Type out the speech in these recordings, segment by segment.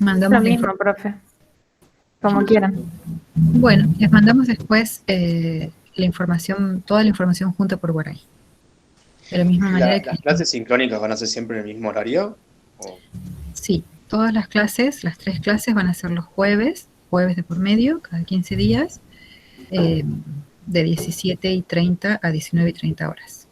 Mandamos Lo mismo, profe. Como quieran. Bueno, les mandamos después la información, toda la información junta por Guaray. De la misma manera que... ¿Las clases sincrónicas van a ser siempre en el mismo horario? ¿O? Sí, todas las clases, las 3 clases van a ser los jueves de por medio, cada 15 días, de 17:30 a 19:30 horas.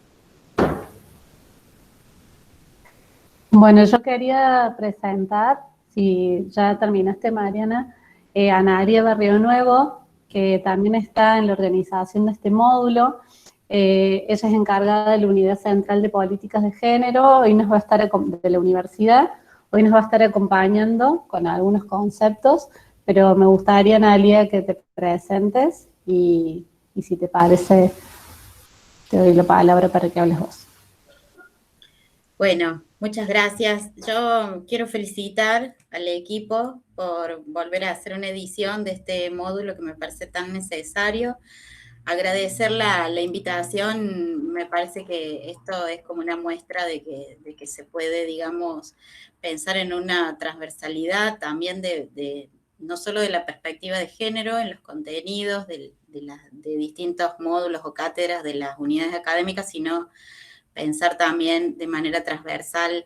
Bueno, yo quería presentar, si ya terminaste, Mariana, a Ana María Barrio Nuevo, que también está en la organización de este módulo. Ella es encargada de la Unidad Central de Políticas de Género, hoy nos va a estar, de la universidad, hoy nos va a estar acompañando con algunos conceptos, pero me gustaría, Analia, que te presentes y si te parece, te doy la palabra para que hables vos. Bueno, muchas gracias. Yo quiero felicitar al equipo por volver a hacer una edición de este módulo que me parece tan necesario. Agradecer la invitación, me parece que esto es como una muestra de que se puede, digamos, pensar en una transversalidad también no solo de la perspectiva de género en los contenidos de distintos módulos o cátedras de las unidades académicas, sino pensar también de manera transversal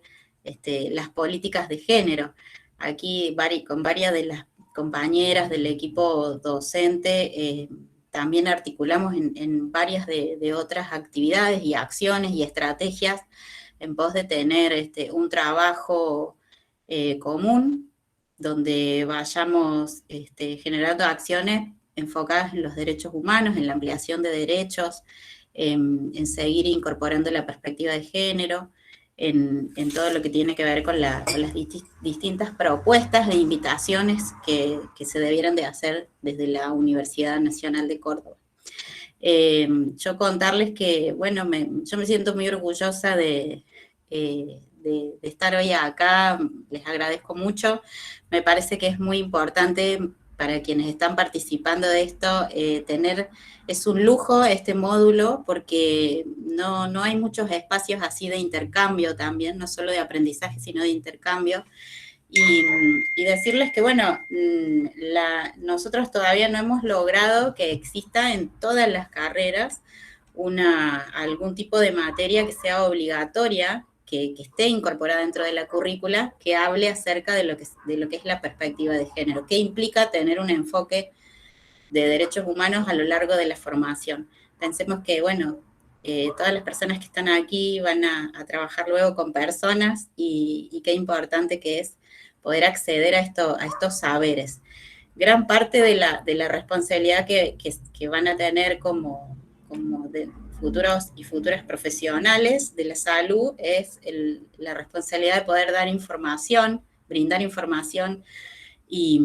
las políticas de género. Aquí con varias de las compañeras del equipo docente también articulamos en varias de otras actividades y acciones y estrategias en pos de tener un trabajo común donde vayamos generando acciones enfocadas en los derechos humanos, en la ampliación de derechos, en seguir incorporando la perspectiva de género, en todo lo que tiene que ver con las distintas propuestas e invitaciones que se debieran de hacer desde la Universidad Nacional de Córdoba. Yo contarles que, bueno, yo me siento muy orgullosa de estar hoy acá, les agradezco mucho, me parece que es muy importante para quienes están participando de esto, es un lujo este módulo porque no hay muchos espacios así de intercambio también, no solo de aprendizaje, sino de intercambio. Y decirles que, bueno, nosotros todavía no hemos logrado que exista en todas las carreras algún tipo de materia que sea obligatoria, que esté incorporada dentro de la currícula, que hable acerca de lo que es la perspectiva de género, que implica tener un enfoque de derechos humanos a lo largo de la formación. Pensemos que, bueno, todas las personas que están aquí van a trabajar luego con personas y qué importante que es poder acceder a estos saberes. Gran parte de la responsabilidad que van a tener como de futuros y futuras profesionales de la salud es la responsabilidad de poder dar información, brindar información, y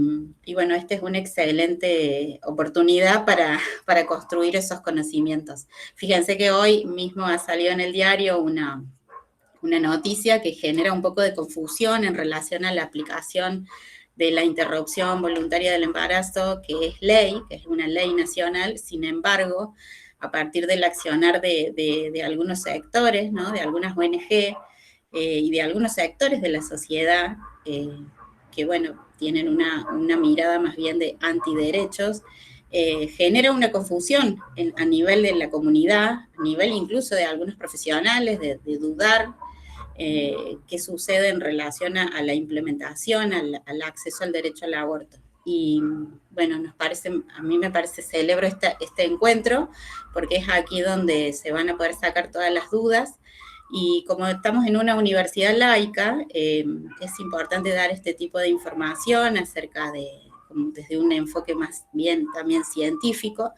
bueno, esta es una excelente oportunidad para construir esos conocimientos. Fíjense que hoy mismo ha salido en el diario una noticia que genera un poco de confusión en relación a la aplicación de la interrupción voluntaria del embarazo, que es ley, que es una ley nacional. Sin embargo, a partir del accionar de algunos sectores, ¿no?, de algunas ONG y de algunos sectores de la sociedad, que, bueno, tienen una mirada más bien de antiderechos, genera una confusión a nivel de la comunidad, a nivel incluso de algunos profesionales, de dudar qué sucede en relación a la implementación, al acceso al derecho al aborto. Y bueno, a mí me parece, celebro este encuentro, porque es aquí donde se van a poder sacar todas las dudas. Y como estamos en una universidad laica, es importante dar este tipo de información acerca desde un enfoque más bien también científico,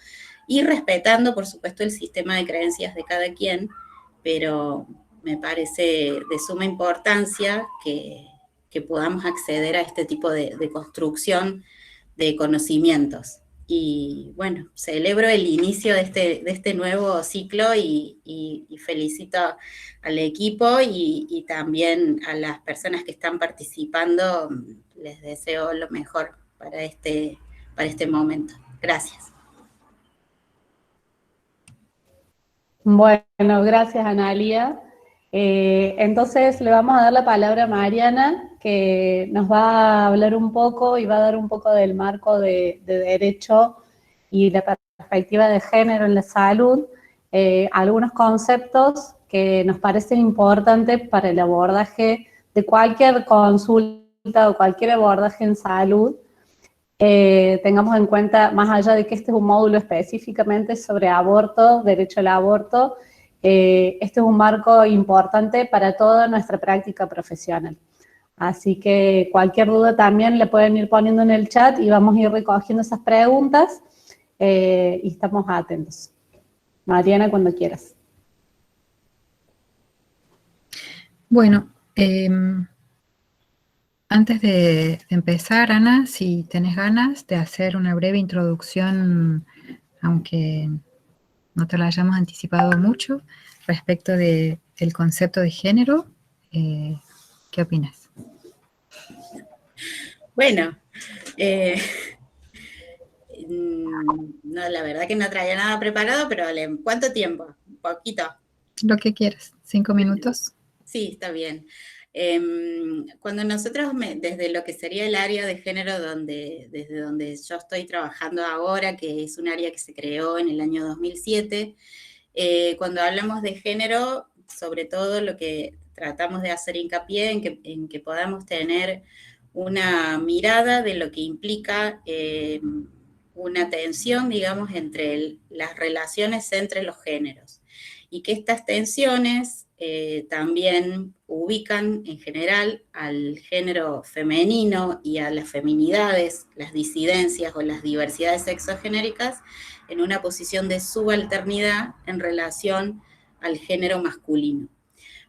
y respetando, por supuesto, el sistema de creencias de cada quien, pero me parece de suma importancia que podamos acceder a este tipo de construcción de conocimientos. Y bueno, celebro el inicio de este nuevo ciclo y felicito al equipo y también a las personas que están participando. Les deseo lo mejor para este momento. Gracias. Bueno, gracias, Analia. Entonces le vamos a dar la palabra a Mariana, que nos va a hablar un poco y va a dar un poco del marco de derecho y la perspectiva de género en la salud, algunos conceptos que nos parecen importantes para el abordaje de cualquier consulta o cualquier abordaje en salud. Tengamos en cuenta, más allá de que este es un módulo específicamente sobre aborto, derecho al aborto, este es un marco importante para toda nuestra práctica profesional. Así que cualquier duda también le pueden ir poniendo en el chat y vamos a ir recogiendo esas preguntas y estamos atentos. Mariana, cuando quieras. Bueno, antes de empezar, Ana, si tenés ganas de hacer una breve introducción, aunque no te la hayamos anticipado mucho, respecto del concepto de género, ¿qué opinas? Bueno, no, la verdad que no traía nada preparado, pero ¿cuánto tiempo? Un poquito. Lo que quieras, 5 minutos. Sí, está bien. Cuando nosotros, desde lo que sería el área de género, desde donde yo estoy trabajando ahora, que es un área que se creó en el año 2007, cuando hablamos de género, sobre todo lo que tratamos de hacer hincapié en que podamos tener una mirada de lo que implica una tensión, digamos, entre las relaciones entre los géneros, y que estas tensiones también ubican en general al género femenino y a las feminidades, las disidencias o las diversidades sexogenéricas en una posición de subalternidad en relación al género masculino.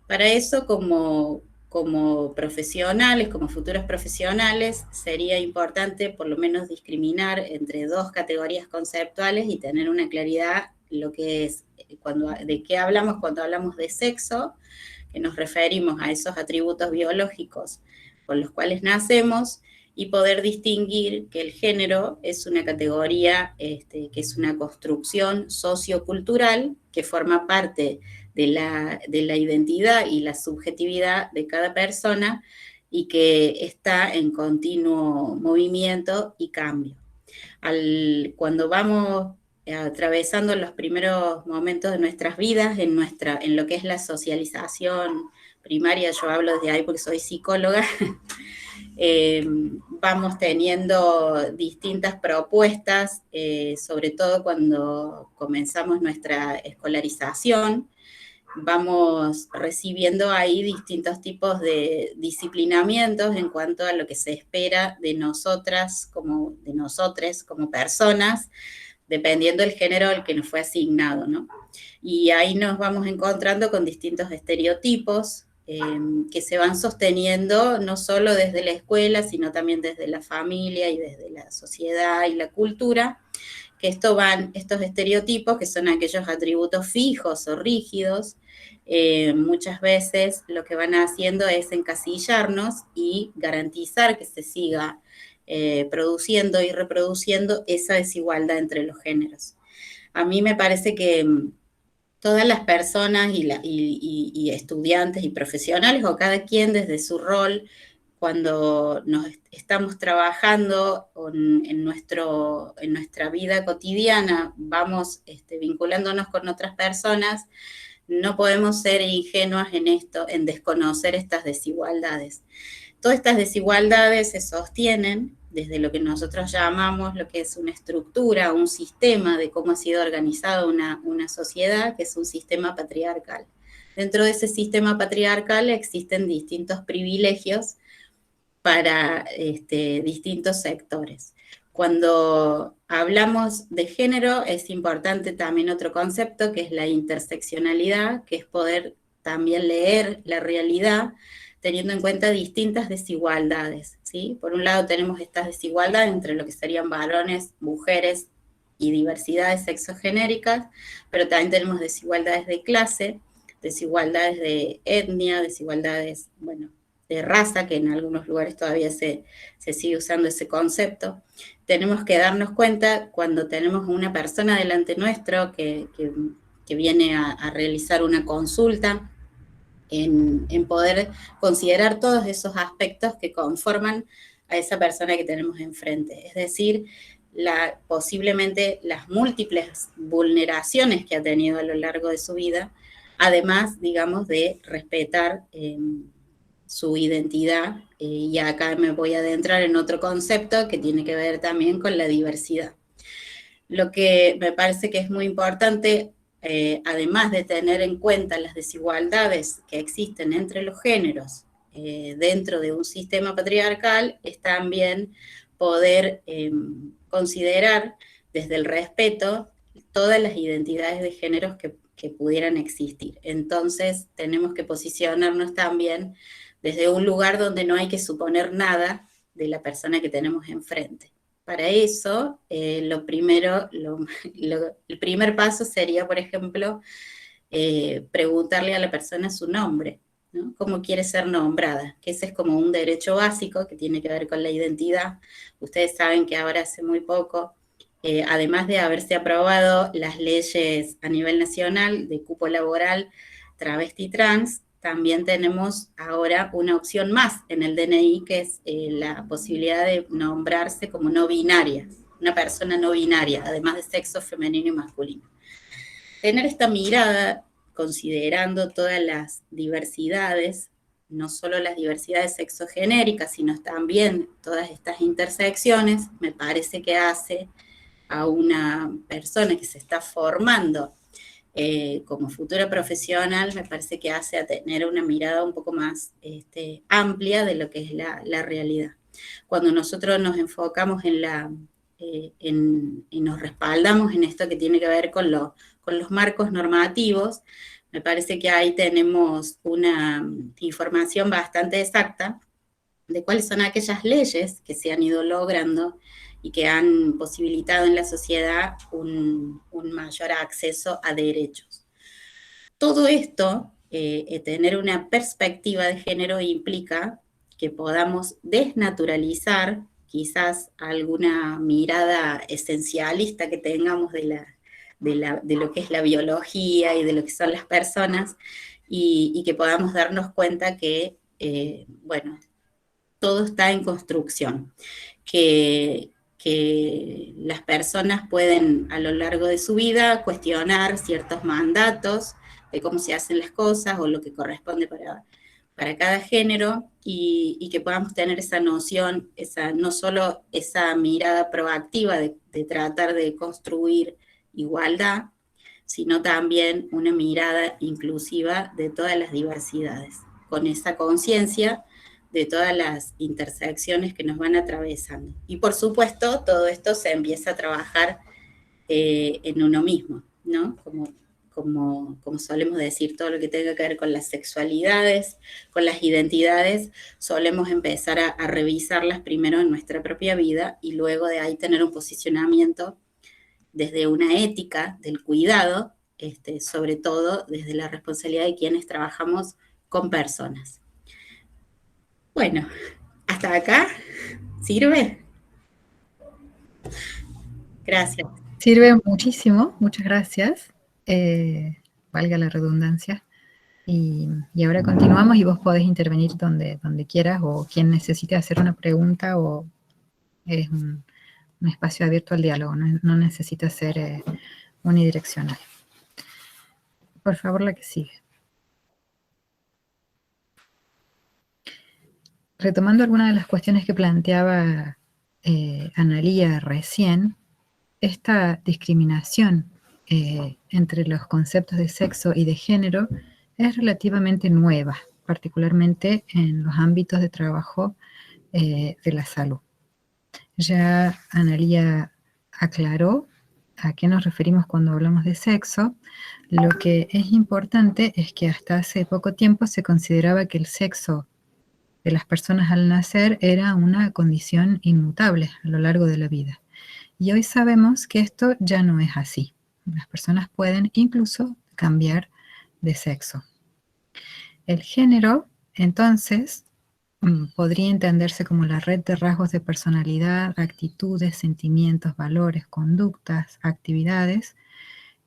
Para eso, como profesionales, como futuros profesionales, sería importante por lo menos discriminar entre dos categorías conceptuales y tener una claridad lo que es, de qué hablamos cuando hablamos de sexo, que nos referimos a esos atributos biológicos con los cuales nacemos, y poder distinguir que el género es una categoría, que es una construcción sociocultural que forma parte de la identidad y la subjetividad de cada persona y que está en continuo movimiento y cambio. Cuando vamos atravesando los primeros momentos de nuestras vidas, en lo que es la socialización primaria, yo hablo desde ahí porque soy psicóloga, vamos teniendo distintas propuestas, sobre todo cuando comenzamos nuestra escolarización, vamos recibiendo ahí distintos tipos de disciplinamientos en cuanto a lo que se espera de nosotras, de nosotres como personas, dependiendo del género al que nos fue asignado, ¿no? Y ahí nos vamos encontrando con distintos estereotipos que se van sosteniendo no solo desde la escuela, sino también desde la familia y desde la sociedad y la cultura, que estos estereotipos, que son aquellos atributos fijos o rígidos, muchas veces lo que van haciendo es encasillarnos y garantizar que se siga produciendo y reproduciendo esa desigualdad entre los géneros. A mí me parece que todas las personas y estudiantes y profesionales, o cada quien desde su rol, cuando nos estamos trabajando en nuestra vida cotidiana, vamos vinculándonos con otras personas, no podemos ser ingenuas en esto, en desconocer estas desigualdades. Todas estas desigualdades se sostienen desde lo que nosotros llamamos lo que es una estructura, un sistema de cómo ha sido organizada una sociedad, que es un sistema patriarcal. Dentro de ese sistema patriarcal existen distintos privilegios para distintos sectores. Cuando hablamos de género es importante también otro concepto que es la interseccionalidad, que es poder también leer la realidad teniendo en cuenta distintas desigualdades, ¿sí? Por un lado tenemos estas desigualdades entre lo que serían varones, mujeres y diversidades sexogenéricas, pero también tenemos desigualdades de clase, desigualdades de etnia, desigualdades, bueno, de raza, que en algunos lugares todavía se sigue usando ese concepto. Tenemos que darnos cuenta cuando tenemos una persona delante nuestro que viene a realizar una consulta, en poder considerar todos esos aspectos que conforman a esa persona que tenemos enfrente. Es decir, posiblemente las múltiples vulneraciones que ha tenido a lo largo de su vida, además, digamos, de respetar su identidad, y acá me voy a adentrar en otro concepto que tiene que ver también con la diversidad. Lo que me parece que es muy importante, además de tener en cuenta las desigualdades que existen entre los géneros dentro de un sistema patriarcal, es también poder considerar desde el respeto todas las identidades de géneros que pudieran existir. Entonces tenemos que posicionarnos también desde un lugar donde no hay que suponer nada de la persona que tenemos enfrente. Para eso, el primer paso sería, por ejemplo, preguntarle a la persona su nombre, ¿no? ¿Cómo quiere ser nombrada? Que ese es como un derecho básico que tiene que ver con la identidad. Ustedes saben que ahora hace muy poco, además de haberse aprobado las leyes a nivel nacional de cupo laboral travesti trans, también tenemos ahora una opción más en el DNI, que es la posibilidad de nombrarse como no binaria, una persona no binaria, además de sexo femenino y masculino. Tener esta mirada, considerando todas las diversidades, no solo las diversidades sexogenéricas, sino también todas estas intersecciones, me parece que hace a una persona que se está formando como futura profesional, me parece que hace a tener una mirada un poco más amplia de lo que es la realidad. Cuando nosotros nos enfocamos y nos respaldamos en esto que tiene que ver con los marcos normativos, me parece que ahí tenemos una información bastante exacta de cuáles son aquellas leyes que se han ido logrando y que han posibilitado en la sociedad un mayor acceso a derechos. Todo esto, tener una perspectiva de género, implica que podamos desnaturalizar quizás alguna mirada esencialista que tengamos de lo que es la biología y de lo que son las personas, y que podamos darnos cuenta que, bueno, todo está en construcción, que las personas pueden a lo largo de su vida cuestionar ciertos mandatos de cómo se hacen las cosas o lo que corresponde para cada género, y que podamos tener esa noción, no solo esa mirada proactiva de tratar de construir igualdad, sino también una mirada inclusiva de todas las diversidades, con esa conciencia de todas las intersecciones que nos van atravesando. Y por supuesto, todo esto se empieza a trabajar en uno mismo, ¿no? Como solemos decir, todo lo que tenga que ver con las sexualidades, con las identidades, solemos empezar a revisarlas primero en nuestra propia vida, y luego de ahí tener un posicionamiento desde una ética del cuidado, sobre todo desde la responsabilidad de quienes trabajamos con personas. Bueno, hasta acá, ¿sirve? Gracias. Sirve muchísimo, muchas gracias, valga la redundancia. Y ahora continuamos, y vos podés intervenir donde quieras, o quien necesite hacer una pregunta, o es un espacio abierto al diálogo, no necesita ser unidireccional. Por favor, la que sigue. Retomando algunas de las cuestiones que planteaba Analía recién, esta discriminación entre los conceptos de sexo y de género es relativamente nueva, particularmente en los ámbitos de trabajo de la salud. Ya Analía aclaró a qué nos referimos cuando hablamos de sexo. Lo que es importante es que hasta hace poco tiempo se consideraba que el sexo de las personas al nacer era una condición inmutable a lo largo de la vida. Y hoy sabemos que esto ya no es así. Las personas pueden incluso cambiar de sexo. El género, entonces, podría entenderse como la red de rasgos de personalidad, actitudes, sentimientos, valores, conductas, actividades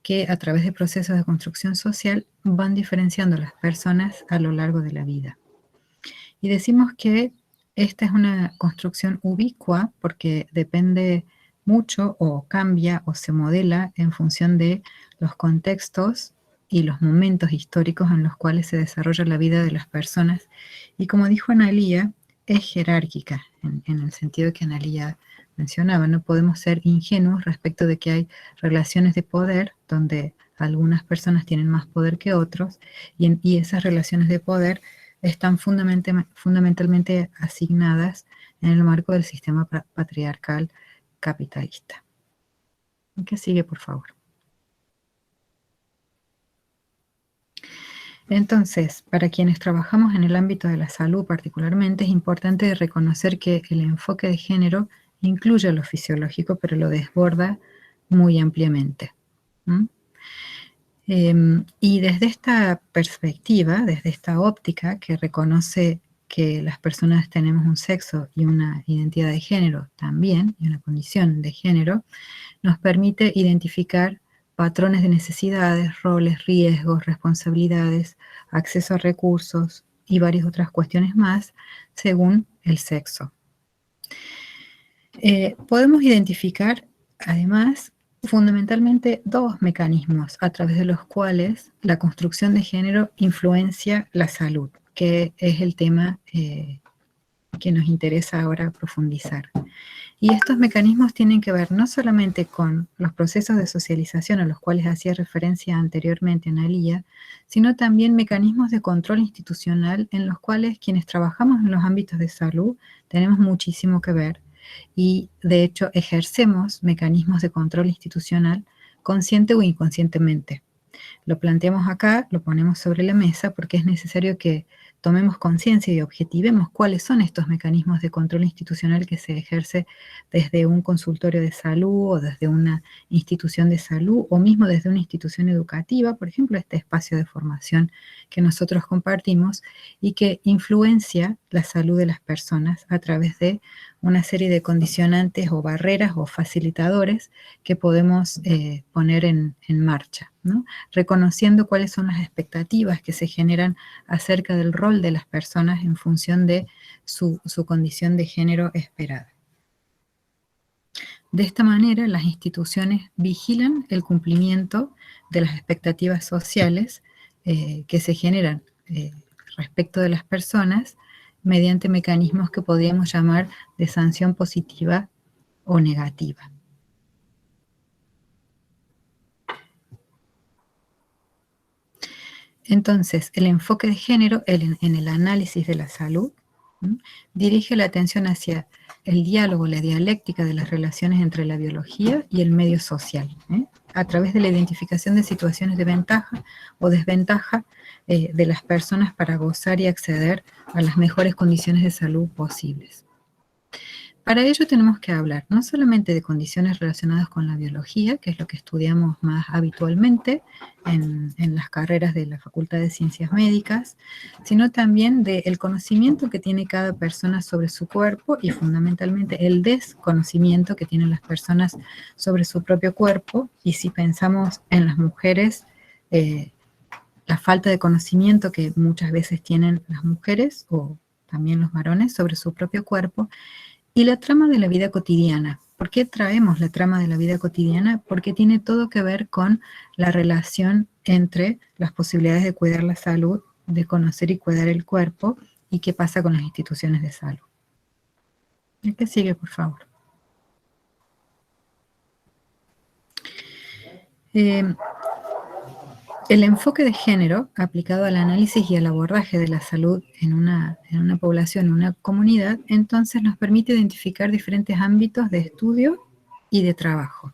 que a través de procesos de construcción social van diferenciando a las personas a lo largo de la vida. Y decimos que esta es una construcción ubicua porque depende mucho o cambia o se modela en función de los contextos y los momentos históricos en los cuales se desarrolla la vida de las personas. Y como dijo Analía, es jerárquica, en el sentido que Analía mencionaba. No podemos ser ingenuos respecto de que hay relaciones de poder donde algunas personas tienen más poder que otros y esas relaciones de poder están fundamentalmente asignadas en el marco del sistema patriarcal capitalista. ¿Qué sigue, por favor? Entonces, para quienes trabajamos en el ámbito de la salud particularmente, es importante reconocer que el enfoque de género incluye lo fisiológico, pero lo desborda muy ampliamente. Y desde esta perspectiva, desde esta óptica que reconoce que las personas tenemos un sexo y una identidad de género también, y una condición de género, nos permite identificar patrones de necesidades, roles, riesgos, responsabilidades, acceso a recursos y varias otras cuestiones más según el sexo. Podemos identificar, además, fundamentalmente dos mecanismos a través de los cuales la construcción de género influencia la salud, que es el tema que nos interesa ahora profundizar. Y estos mecanismos tienen que ver no solamente con los procesos de socialización a los cuales hacía referencia anteriormente Analía, sino también mecanismos de control institucional en los cuales quienes trabajamos en los ámbitos de salud tenemos muchísimo que ver. Y de hecho ejercemos mecanismos de control institucional consciente o inconscientemente. Lo planteamos acá, lo ponemos sobre la mesa porque es necesario que tomemos conciencia y objetivemos cuáles son estos mecanismos de control institucional que se ejerce desde un consultorio de salud o desde una institución de salud o mismo desde una institución educativa, por ejemplo, este espacio de formación que nosotros compartimos y que influencia la salud de las personas a través de una serie de condicionantes o barreras o facilitadores que podemos poner en marcha, ¿no? Reconociendo cuáles son las expectativas que se generan acerca del rol de las personas en función de su condición de género esperada. De esta manera, las instituciones vigilan el cumplimiento de las expectativas sociales que se generan respecto de las personas mediante mecanismos que podríamos llamar de sanción positiva o negativa. Entonces, el enfoque de género en el análisis de la salud dirige la atención hacia el diálogo, la dialéctica de las relaciones entre la biología y el medio social, a través de la identificación de situaciones de ventaja o desventaja de las personas para gozar y acceder a las mejores condiciones de salud posibles. Para ello tenemos que hablar no solamente de condiciones relacionadas con la biología, que es lo que estudiamos más habitualmente en las carreras de la Facultad de Ciencias Médicas, sino también del conocimiento que tiene cada persona sobre su cuerpo y fundamentalmente el desconocimiento que tienen las personas sobre su propio cuerpo. Y si pensamos en las mujeres, la falta de conocimiento que muchas veces tienen las mujeres o también los varones sobre su propio cuerpo. Y la trama de la vida cotidiana. ¿Por qué traemos la trama de la vida cotidiana? Porque tiene todo que ver con la relación entre las posibilidades de cuidar la salud, de conocer y cuidar el cuerpo, y qué pasa con las instituciones de salud. ¿El que sigue, por favor? El enfoque de género aplicado al análisis y al abordaje de la salud en una población, en una comunidad, entonces nos permite identificar diferentes ámbitos de estudio y de trabajo.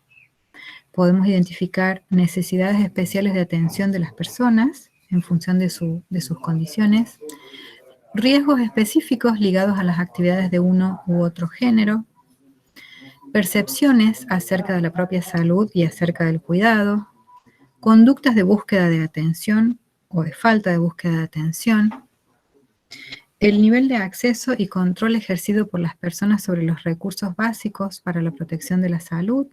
Podemos identificar necesidades especiales de atención de las personas en función de sus condiciones, riesgos específicos ligados a las actividades de uno u otro género, percepciones acerca de la propia salud y acerca del cuidado, conductas de búsqueda de atención o de falta de búsqueda de atención, el nivel de acceso y control ejercido por las personas sobre los recursos básicos para la protección de la salud,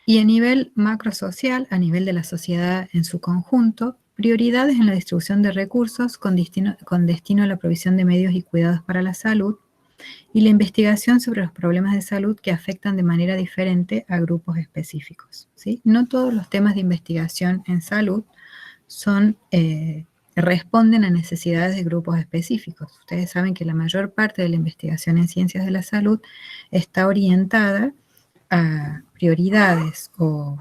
Y a nivel macrosocial, a nivel de la sociedad en su conjunto, prioridades en la distribución de recursos con destino a la provisión de medios y cuidados para la salud, y la investigación sobre los problemas de salud que afectan de manera diferente a grupos específicos, ¿sí? No todos los temas de investigación en salud responden a necesidades de grupos específicos. Ustedes saben que la mayor parte de la investigación en ciencias de la salud está orientada a prioridades o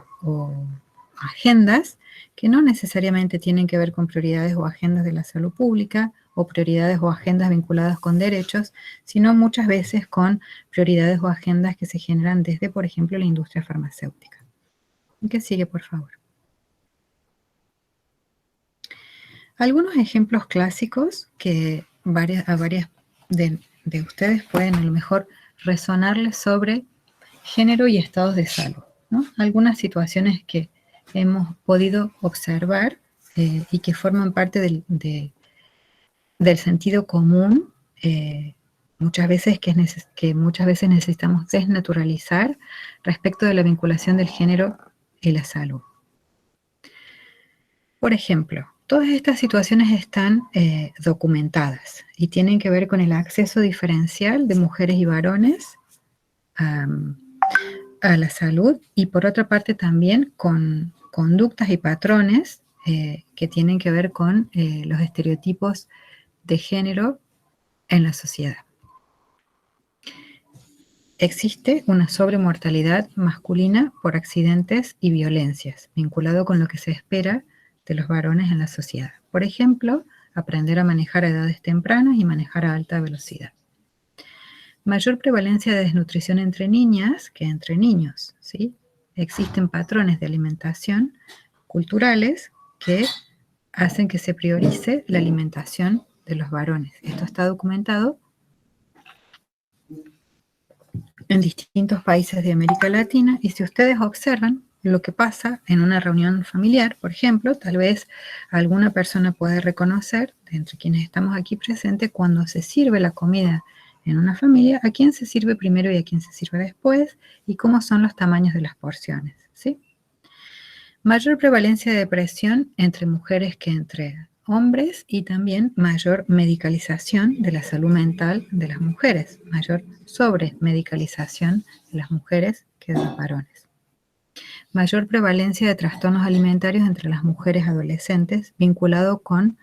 agendas que no necesariamente tienen que ver con prioridades o agendas de la salud pública o prioridades o agendas vinculadas con derechos, sino muchas veces con prioridades o agendas que se generan desde, por ejemplo, la industria farmacéutica. ¿Qué sigue, por favor? Algunos ejemplos clásicos que a varias de ustedes pueden a lo mejor resonarles sobre género y estados de salud, ¿no? Algunas situaciones que hemos podido observar y que forman parte del sentido común, muchas veces que muchas veces necesitamos desnaturalizar respecto de la vinculación del género y la salud. Por ejemplo, todas estas situaciones están documentadas y tienen que ver con el acceso diferencial de mujeres y varones a la salud, y por otra parte también con conductas y patrones que tienen que ver con los estereotipos de género en la sociedad. Existe una sobremortalidad masculina por accidentes y violencias, vinculado con lo que se espera de los varones en la sociedad. Por ejemplo, aprender a manejar a edades tempranas y manejar a alta velocidad. Mayor prevalencia de desnutrición entre niñas que entre niños, ¿sí? Existen patrones de alimentación culturales que hacen que se priorice la alimentación de los varones. Esto está documentado en distintos países de América Latina, y si ustedes observan lo que pasa en una reunión familiar, por ejemplo, tal vez alguna persona puede reconocer, de entre quienes estamos aquí presentes, cuando se sirve la comida en una familia, a quién se sirve primero y a quién se sirve después, y cómo son los tamaños de las porciones, ¿sí? Mayor prevalencia de depresión entre mujeres que entre hombres, y también mayor medicalización de la salud mental de las mujeres, mayor sobremedicalización de las mujeres que de los varones. Mayor prevalencia de trastornos alimentarios entre las mujeres adolescentes, vinculado con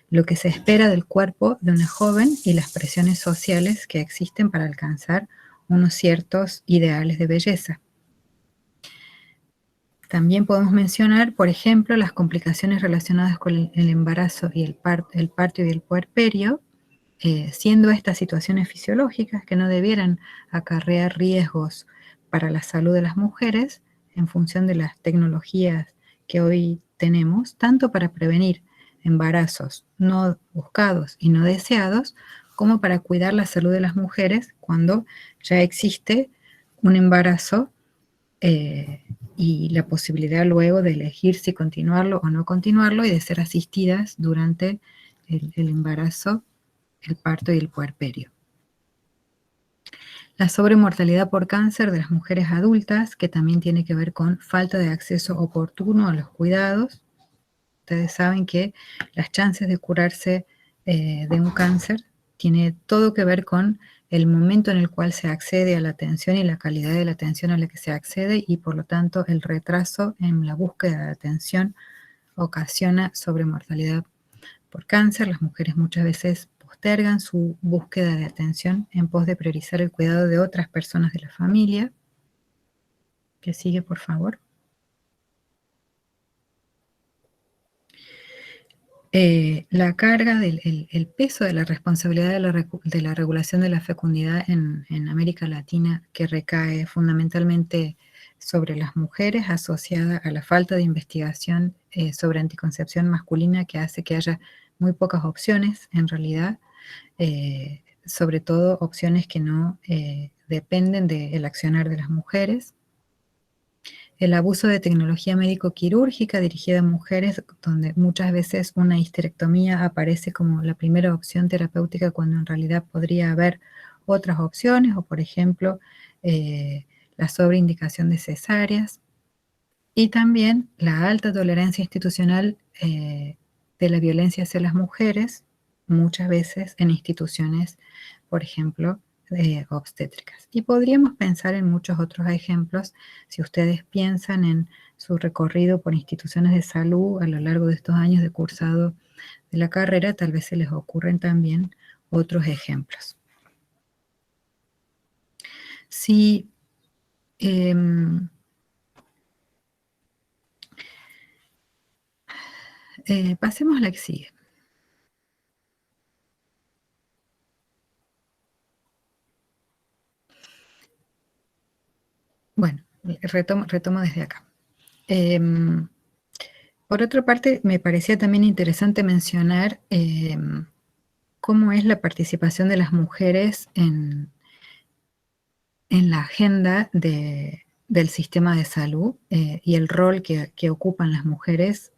lo que se espera del cuerpo de una joven y las presiones sociales que existen para alcanzar unos ciertos ideales de belleza. También podemos mencionar, por ejemplo, las complicaciones relacionadas con el embarazo y el parto y el puerperio, siendo estas situaciones fisiológicas que no debieran acarrear riesgos para la salud de las mujeres en función de las tecnologías que hoy tenemos, tanto para prevenir embarazos no buscados y no deseados, como para cuidar la salud de las mujeres cuando ya existe un embarazo y la posibilidad luego de elegir si continuarlo o no continuarlo, y de ser asistidas durante el embarazo, el parto y el puerperio. La sobremortalidad por cáncer de las mujeres adultas, que también tiene que ver con falta de acceso oportuno a los cuidados. Ustedes saben que las chances de curarse de un cáncer tiene todo que ver con el momento en el cual se accede a la atención y la calidad de la atención a la que se accede, y por lo tanto el retraso en la búsqueda de atención ocasiona sobremortalidad por cáncer. Las mujeres muchas veces postergan su búsqueda de atención en pos de priorizar el cuidado de otras personas de la familia. ¿Qué sigue, por favor? La carga, el peso de la responsabilidad de la regulación de la fecundidad en América Latina, que recae fundamentalmente sobre las mujeres, asociada a la falta de investigación sobre anticoncepción masculina, que hace que haya muy pocas opciones en realidad, sobre todo opciones que no dependen del accionar de las mujeres. El abuso de tecnología médico-quirúrgica dirigida a mujeres, donde muchas veces una histerectomía aparece como la primera opción terapéutica cuando en realidad podría haber otras opciones, o por ejemplo la sobreindicación de cesáreas. Y también la alta tolerancia institucional de la violencia hacia las mujeres, muchas veces en instituciones, por ejemplo, obstétricas. Y podríamos pensar en muchos otros ejemplos, si ustedes piensan en su recorrido por instituciones de salud a lo largo de estos años de cursado de la carrera, tal vez se les ocurren también otros ejemplos. Si pasemos a la que sigue. Bueno, retomo desde acá. Por otra parte, me parecía también interesante mencionar cómo es la participación de las mujeres en la agenda del sistema de salud y el rol que ocupan las mujeres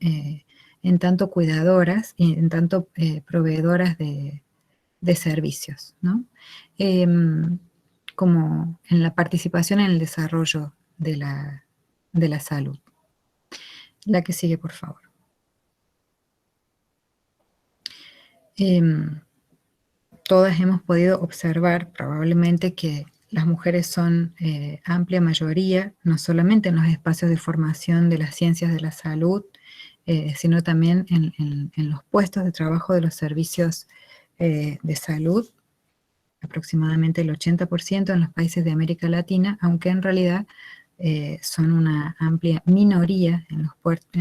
en tanto cuidadoras y en tanto proveedoras de servicios, ¿no? Como en la participación en el desarrollo de la salud. La que sigue, por favor. Todas hemos podido observar probablemente que las mujeres son amplia mayoría, no solamente en los espacios de formación de las ciencias de la salud, sino también en los puestos de trabajo de los servicios de salud, aproximadamente el 80% en los países de América Latina, aunque en realidad son una amplia minoría en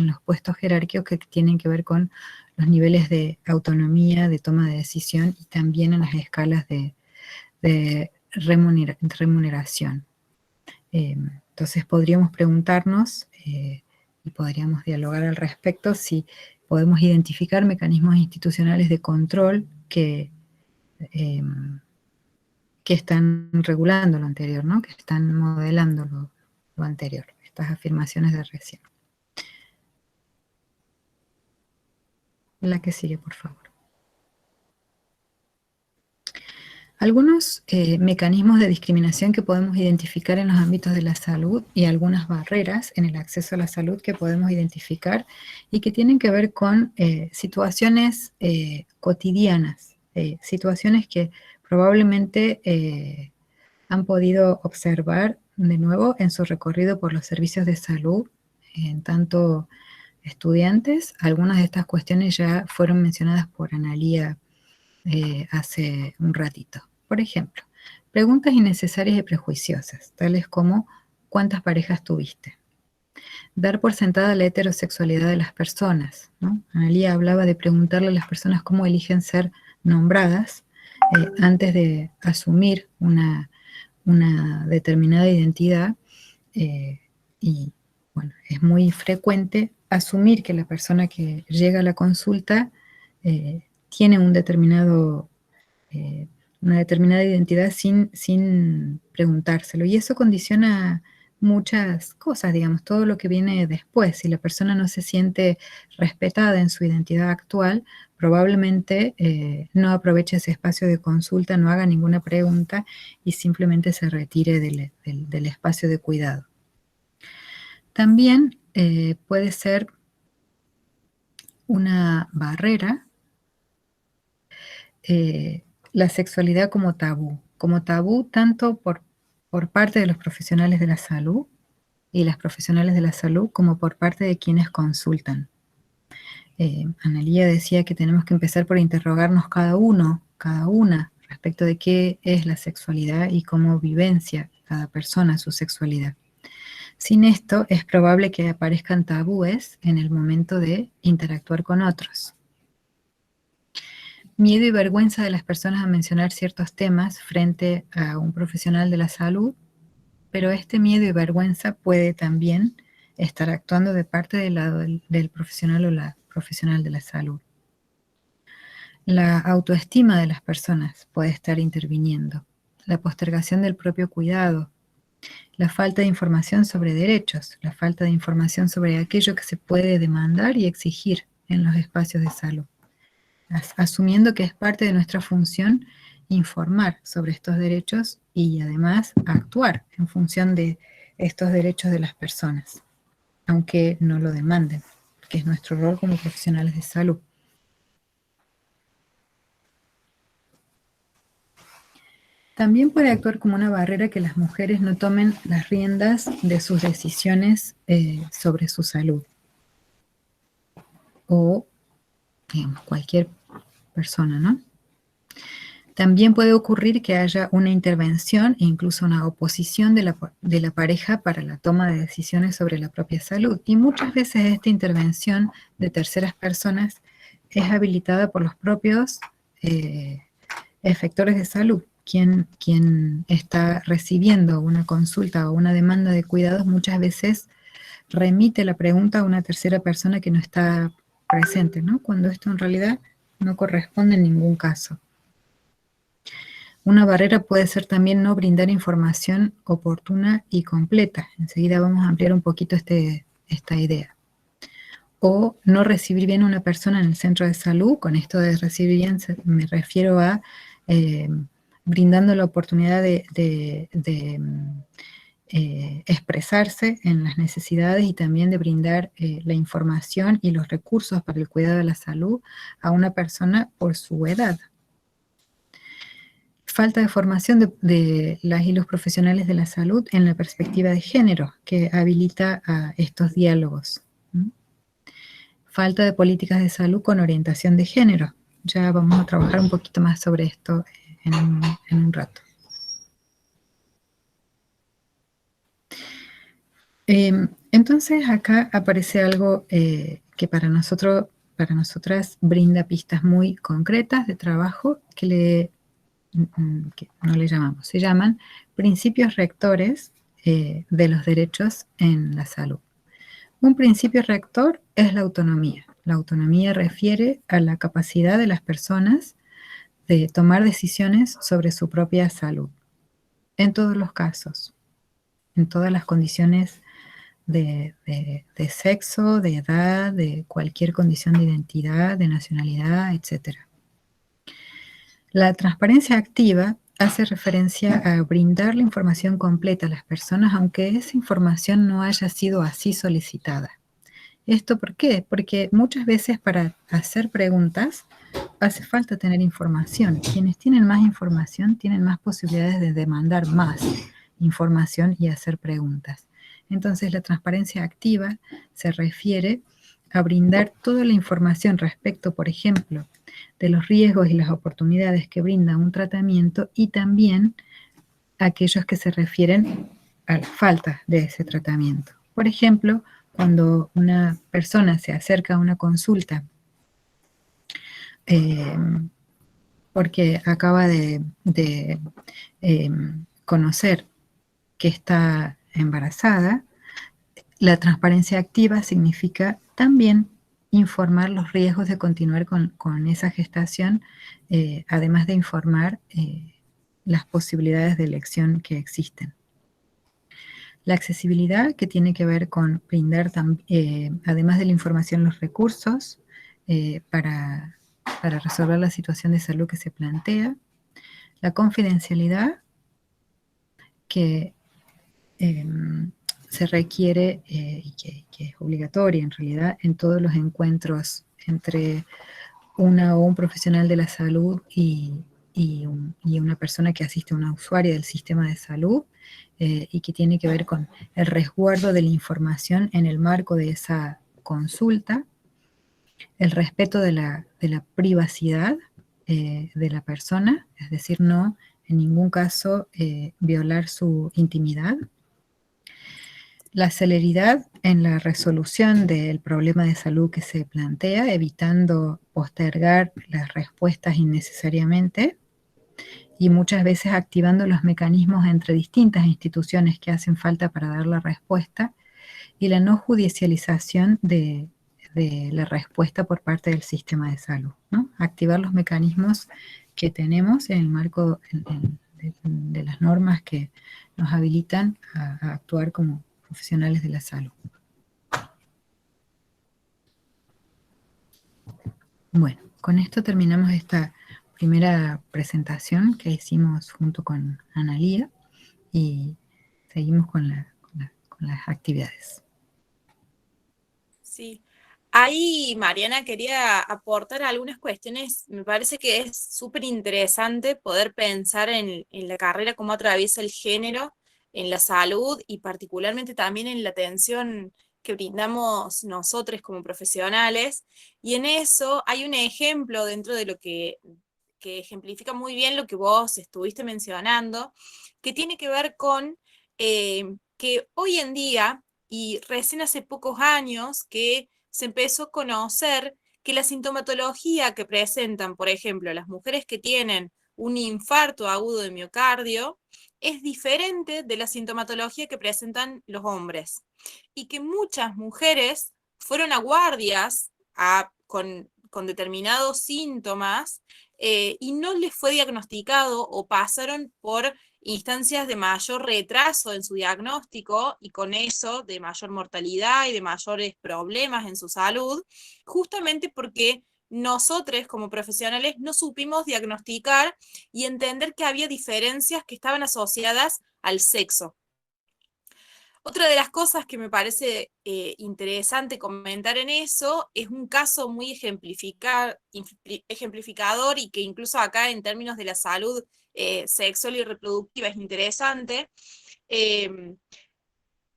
los puestos jerárquicos que tienen que ver con los niveles de autonomía, de toma de decisión y también en las escalas de remuneración. Entonces podríamos preguntarnos y podríamos dialogar al respecto si podemos identificar mecanismos institucionales de control que están regulando lo anterior, ¿no? Que están modelando lo anterior, estas afirmaciones de recién. La que sigue, por favor. Algunos mecanismos de discriminación que podemos identificar en los ámbitos de la salud y algunas barreras en el acceso a la salud que podemos identificar y que tienen que ver con situaciones cotidianas, situaciones que probablemente han podido observar de nuevo en su recorrido por los servicios de salud, en tanto estudiantes. Algunas de estas cuestiones ya fueron mencionadas por Analía hace un ratito. Por ejemplo, preguntas innecesarias y prejuiciosas, tales como ¿cuántas parejas tuviste? Dar por sentada la heterosexualidad de las personas, ¿no? Analía hablaba de preguntarle a las personas cómo eligen ser nombradas antes de asumir una determinada identidad y bueno, es muy frecuente asumir que la persona que llega a la consulta tiene una determinada identidad sin preguntárselo. Y eso condiciona muchas cosas, digamos, todo lo que viene después. Si la persona no se siente respetada en su identidad actual, probablemente no aproveche ese espacio de consulta, no haga ninguna pregunta y simplemente se retire del espacio de cuidado. También puede ser una barrera la sexualidad como tabú tanto por parte de los profesionales de la salud y las profesionales de la salud como por parte de quienes consultan. Analía decía que tenemos que empezar por interrogarnos cada una respecto de qué es la sexualidad y cómo vivencia cada persona su sexualidad. Sin esto, es probable que aparezcan tabúes en el momento de interactuar con otros. Miedo y vergüenza de las personas a mencionar ciertos temas frente a un profesional de la salud, pero este miedo y vergüenza puede también estar actuando de parte del lado del profesional o la profesional de la salud. La autoestima de las personas puede estar interviniendo, la postergación del propio cuidado, la falta de información sobre derechos, la falta de información sobre aquello que se puede demandar y exigir en los espacios de salud, asumiendo que es parte de nuestra función informar sobre estos derechos y además actuar en función de estos derechos de las personas. aunque no lo demanden, que es nuestro rol como profesionales de salud. También puede actuar como una barrera que las mujeres no tomen las riendas de sus decisiones sobre su salud. O, digamos, cualquier persona, ¿no? También puede ocurrir que haya una intervención e incluso una oposición de la pareja para la toma de decisiones sobre la propia salud. Y muchas veces esta intervención de terceras personas es habilitada por los propios efectores de salud. Quien está recibiendo una consulta o una demanda de cuidados muchas veces remite la pregunta a una tercera persona que no está presente, ¿no? Cuando esto en realidad no corresponde en ningún caso. Una barrera puede ser también no brindar información oportuna y completa. Enseguida vamos a ampliar un poquito esta idea. O no recibir bien a una persona en el centro de salud. Con esto de recibir bien me refiero a brindando la oportunidad de expresarse en las necesidades y también de brindar la información y los recursos para el cuidado de la salud a una persona por su edad. Falta de formación de las y los profesionales de la salud en la perspectiva de género, que habilita a estos diálogos. Falta de políticas de salud con orientación de género. Ya vamos a trabajar un poquito más sobre esto en un rato. Entonces acá aparece algo que para nosotras brinda pistas muy concretas de trabajo que no le llamamos, se llaman principios rectores de los derechos en la salud. Un principio rector es la autonomía. La autonomía refiere a la capacidad de las personas de tomar decisiones sobre su propia salud, en todos los casos, en todas las condiciones de sexo, de edad, de cualquier condición de identidad, de nacionalidad, etc. La transparencia activa hace referencia a brindar la información completa a las personas, aunque esa información no haya sido así solicitada. ¿Esto por qué? Porque muchas veces para hacer preguntas hace falta tener información. Quienes tienen más información tienen más posibilidades de demandar más información y hacer preguntas. Entonces, la transparencia activa se refiere a brindar toda la información respecto, por ejemplo, de los riesgos y las oportunidades que brinda un tratamiento y también aquellos que se refieren a la falta de ese tratamiento. Por ejemplo, cuando una persona se acerca a una consulta porque acaba de conocer que está embarazada, la transparencia activa significa también informar los riesgos de continuar con esa gestación, además de informar las posibilidades de elección que existen. La accesibilidad, que tiene que ver con brindar, además de la información, los recursos para resolver la situación de salud que se plantea. La confidencialidad, que se requiere y que es obligatoria en realidad en todos los encuentros entre una o un profesional de la salud y una persona que asiste a una usuaria del sistema de salud y que tiene que ver con el resguardo de la información en el marco de esa consulta, el respeto de la privacidad de la persona, es decir, no en ningún caso violar su intimidad. La celeridad en la resolución del problema de salud que se plantea, evitando postergar las respuestas innecesariamente y muchas veces activando los mecanismos entre distintas instituciones que hacen falta para dar la respuesta, y la no judicialización de la respuesta por parte del sistema de salud, ¿no? Activar los mecanismos que tenemos en el marco de las normas que nos habilitan a actuar como profesionales de la salud. Bueno, con esto terminamos esta primera presentación que hicimos junto con Analía y seguimos con las actividades. Sí. Ahí, Mariana, quería aportar algunas cuestiones. Me parece que es súper interesante poder pensar en la carrera, cómo atraviesa el género en la salud y particularmente también en la atención que brindamos nosotros como profesionales. Y en eso hay un ejemplo dentro de lo que ejemplifica muy bien lo que vos estuviste mencionando, que tiene que ver con que hoy en día, y recién hace pocos años, que se empezó a conocer que la sintomatología que presentan, por ejemplo, las mujeres que tienen un infarto agudo de miocardio, es diferente de la sintomatología que presentan los hombres. Y que muchas mujeres fueron a guardias con determinados síntomas y no les fue diagnosticado o pasaron por instancias de mayor retraso en su diagnóstico y con eso de mayor mortalidad y de mayores problemas en su salud, justamente porque nosotros como profesionales no supimos diagnosticar y entender que había diferencias que estaban asociadas al sexo. Otra de las cosas que me parece interesante comentar en eso es un caso muy ejemplificador y que incluso acá en términos de la salud sexual y reproductiva es interesante.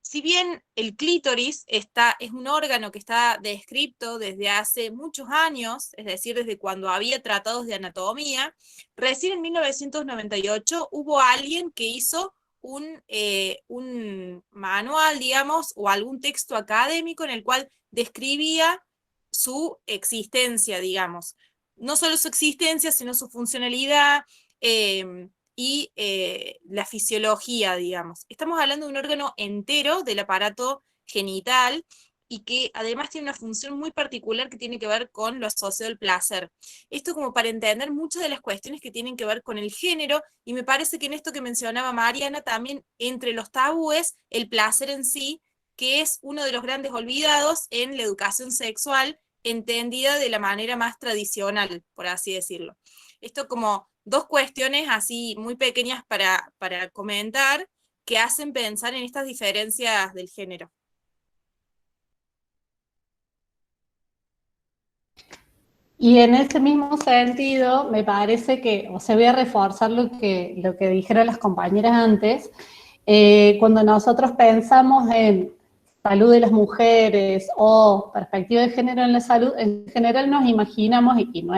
Si bien el clítoris es un órgano que está descrito desde hace muchos años, es decir, desde cuando había tratados de anatomía, recién en 1998 hubo alguien que hizo un manual, digamos, o algún texto académico en el cual describía su existencia, digamos. No solo su existencia, sino su funcionalidad y la fisiología, digamos. Estamos hablando de un órgano entero del aparato genital y que además tiene una función muy particular que tiene que ver con lo asociado al placer. Esto como para entender muchas de las cuestiones que tienen que ver con el género, y me parece que en esto que mencionaba Mariana, también entre los tabúes, el placer en sí, que es uno de los grandes olvidados en la educación sexual, entendida de la manera más tradicional, por así decirlo. Esto como dos cuestiones así muy pequeñas para comentar que hacen pensar en estas diferencias del género. Y en ese mismo sentido, me parece que, o sea, voy a reforzar lo que dijeron las compañeras antes, cuando nosotros pensamos en salud de las mujeres o perspectiva de género en la salud, en general nos imaginamos, y no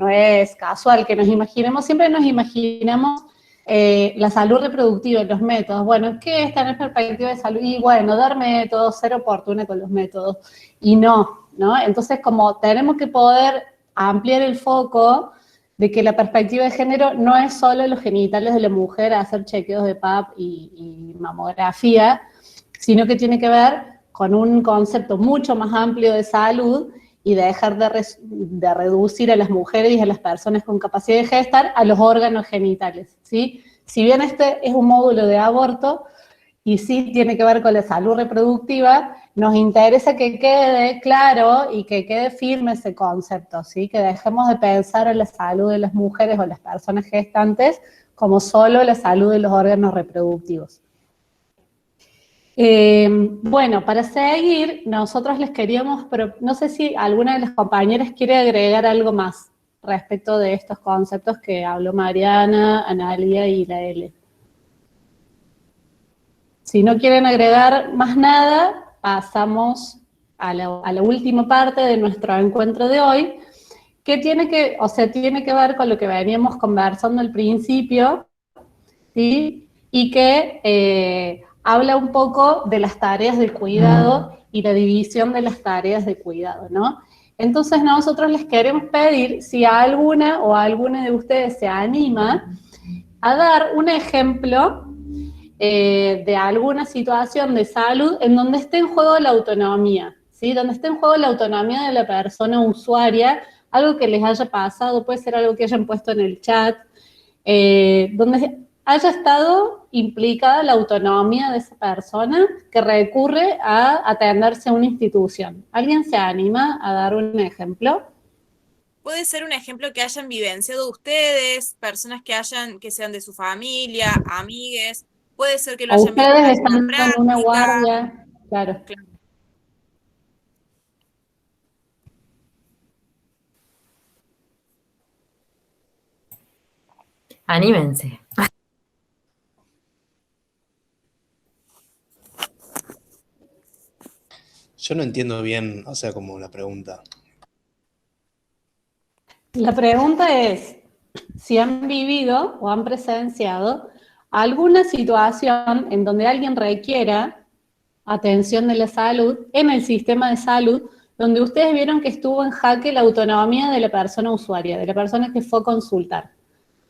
es casual que nos imaginemos, siempre nos imaginamos la salud reproductiva, los métodos. Bueno, ¿qué es tener perspectiva de salud? Y bueno, dar métodos, ser oportuna con los métodos. Y no, ¿no? Entonces, como tenemos que poder ampliar el foco de que la perspectiva de género no es solo los genitales de la mujer, hacer chequeos de PAP y mamografía, sino que tiene que ver con un concepto mucho más amplio de salud y de dejar de reducir a las mujeres y a las personas con capacidad de gestar a los órganos genitales, ¿sí? Si bien este es un módulo de aborto y sí tiene que ver con la salud reproductiva, nos interesa que quede claro y que quede firme ese concepto, ¿sí? Que dejemos de pensar en la salud de las mujeres o las personas gestantes como solo la salud de los órganos reproductivos. Bueno, para seguir, nosotros les queríamos, pero no sé si alguna de las compañeras quiere agregar algo más respecto de estos conceptos que habló Mariana, Analia y la L. Si no quieren agregar más nada, pasamos a la última parte de nuestro encuentro de hoy, que tiene que ver con lo que veníamos conversando al principio, ¿sí? Y que habla un poco de las tareas del cuidado y la división de las tareas de cuidado, ¿no? Entonces nosotros les queremos pedir si alguna o alguna de ustedes se anima a dar un ejemplo de alguna situación de salud en donde esté en juego la autonomía, ¿sí? Donde esté en juego la autonomía de la persona usuaria, algo que les haya pasado, puede ser algo que hayan puesto en el chat, donde haya estado implicada la autonomía de esa persona que recurre a atenderse a una institución. ¿Alguien se anima a dar un ejemplo? Puede ser un ejemplo que hayan vivenciado ustedes, personas que sean de su familia, amigues, puede ser que lo hayan visto en Ustedes alguna están en una práctica. guardia, claro. Anímense. Yo no entiendo bien, o sea, como la pregunta. La pregunta es si han vivido o han presenciado alguna situación en donde alguien requiera atención de la salud en el sistema de salud, donde ustedes vieron que estuvo en jaque la autonomía de la persona usuaria, de la persona que fue a consultar.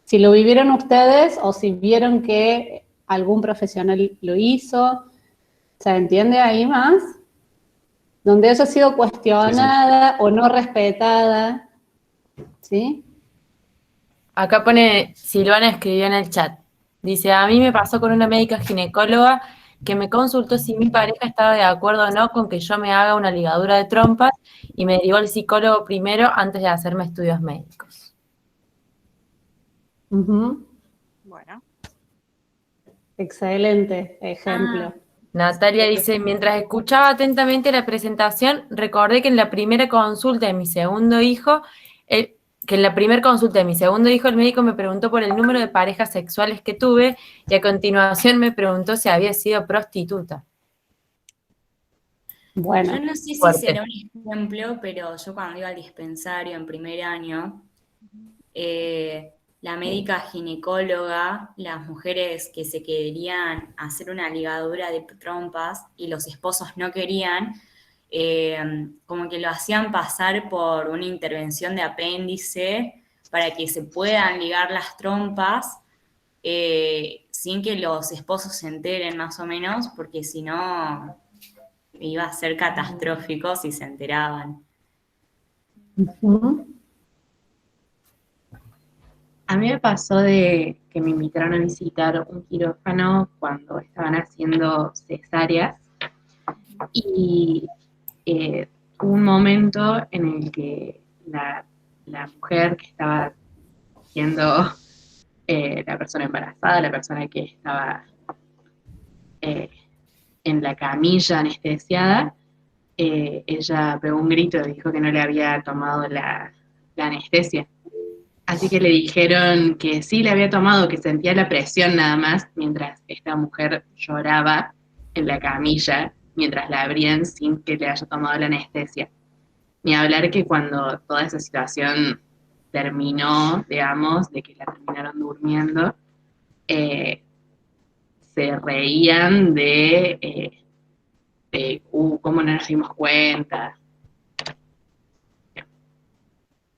Si lo vivieron ustedes o si vieron que algún profesional lo hizo, ¿se entiende ahí más? Donde haya sido cuestionada o no respetada, ¿sí? Acá pone, Silvana escribió en el chat. Dice, a mí me pasó con una médica ginecóloga que me consultó si mi pareja estaba de acuerdo o no con que yo me haga una ligadura de trompas y me derivó al psicólogo primero antes de hacerme estudios médicos. Uh-huh. Bueno. Excelente ejemplo. Natalia dice, mientras escuchaba atentamente la presentación, recordé que en la primera consulta de mi segundo hijo, el médico me preguntó por el número de parejas sexuales que tuve y a continuación me preguntó si había sido prostituta. Bueno, Yo no sé si fuerte. será un ejemplo, pero yo cuando iba al dispensario en primer año, la médica ginecóloga, las mujeres que se querían hacer una ligadura de trompas y los esposos no querían, como que lo hacían pasar por una intervención de apéndice para que se puedan ligar las trompas sin que los esposos se enteren más o menos, porque si no iba a ser catastrófico si se enteraban. uh-huh. A mí me pasó de que me invitaron a visitar un quirófano cuando estaban haciendo cesáreas y hubo un momento en el que la mujer que estaba siendo la persona embarazada, la persona que estaba en la camilla anestesiada, ella pegó un grito y dijo que no le había tomado la anestesia. Así que le dijeron que sí le había tomado, que sentía la presión nada más, mientras esta mujer lloraba en la camilla, mientras la abrían sin que le haya tomado la anestesia. Ni hablar que cuando toda esa situación terminó, digamos, de que la terminaron durmiendo, se reían de cómo no nos dimos cuenta.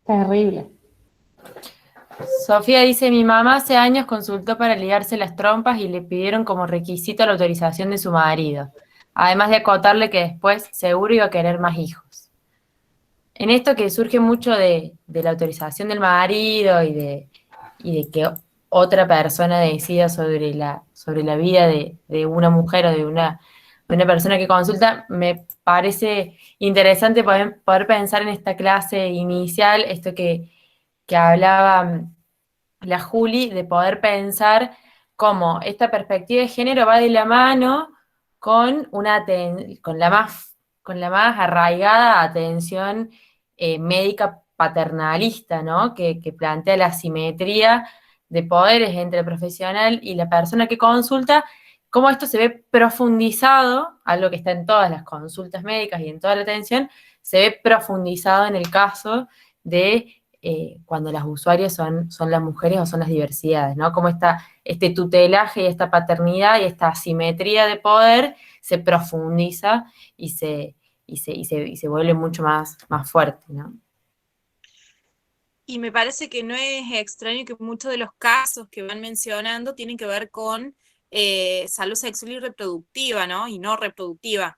Terrible. Sofía dice, mi mamá hace años consultó para ligarse las trompas y le pidieron como requisito la autorización de su marido, además de acotarle que después seguro iba a querer más hijos. En esto que surge mucho de la autorización del marido y de que otra persona decida sobre la vida de una mujer o de una persona que consulta, me parece interesante poder pensar en esta clase inicial, esto que hablaba la Juli, de poder pensar cómo esta perspectiva de género va de la mano con la más arraigada atención médica paternalista, ¿no? Que plantea la asimetría de poderes entre el profesional y la persona que consulta, cómo esto se ve profundizado, algo que está en todas las consultas médicas y en toda la atención, se ve profundizado en el caso de cuando las usuarias son las mujeres o son las diversidades, ¿no? Cómo este tutelaje y esta paternidad y esta asimetría de poder se profundiza y se vuelve mucho más fuerte, ¿no? Y me parece que no es extraño que muchos de los casos que van mencionando tienen que ver con salud sexual y reproductiva, ¿no? Y no reproductiva.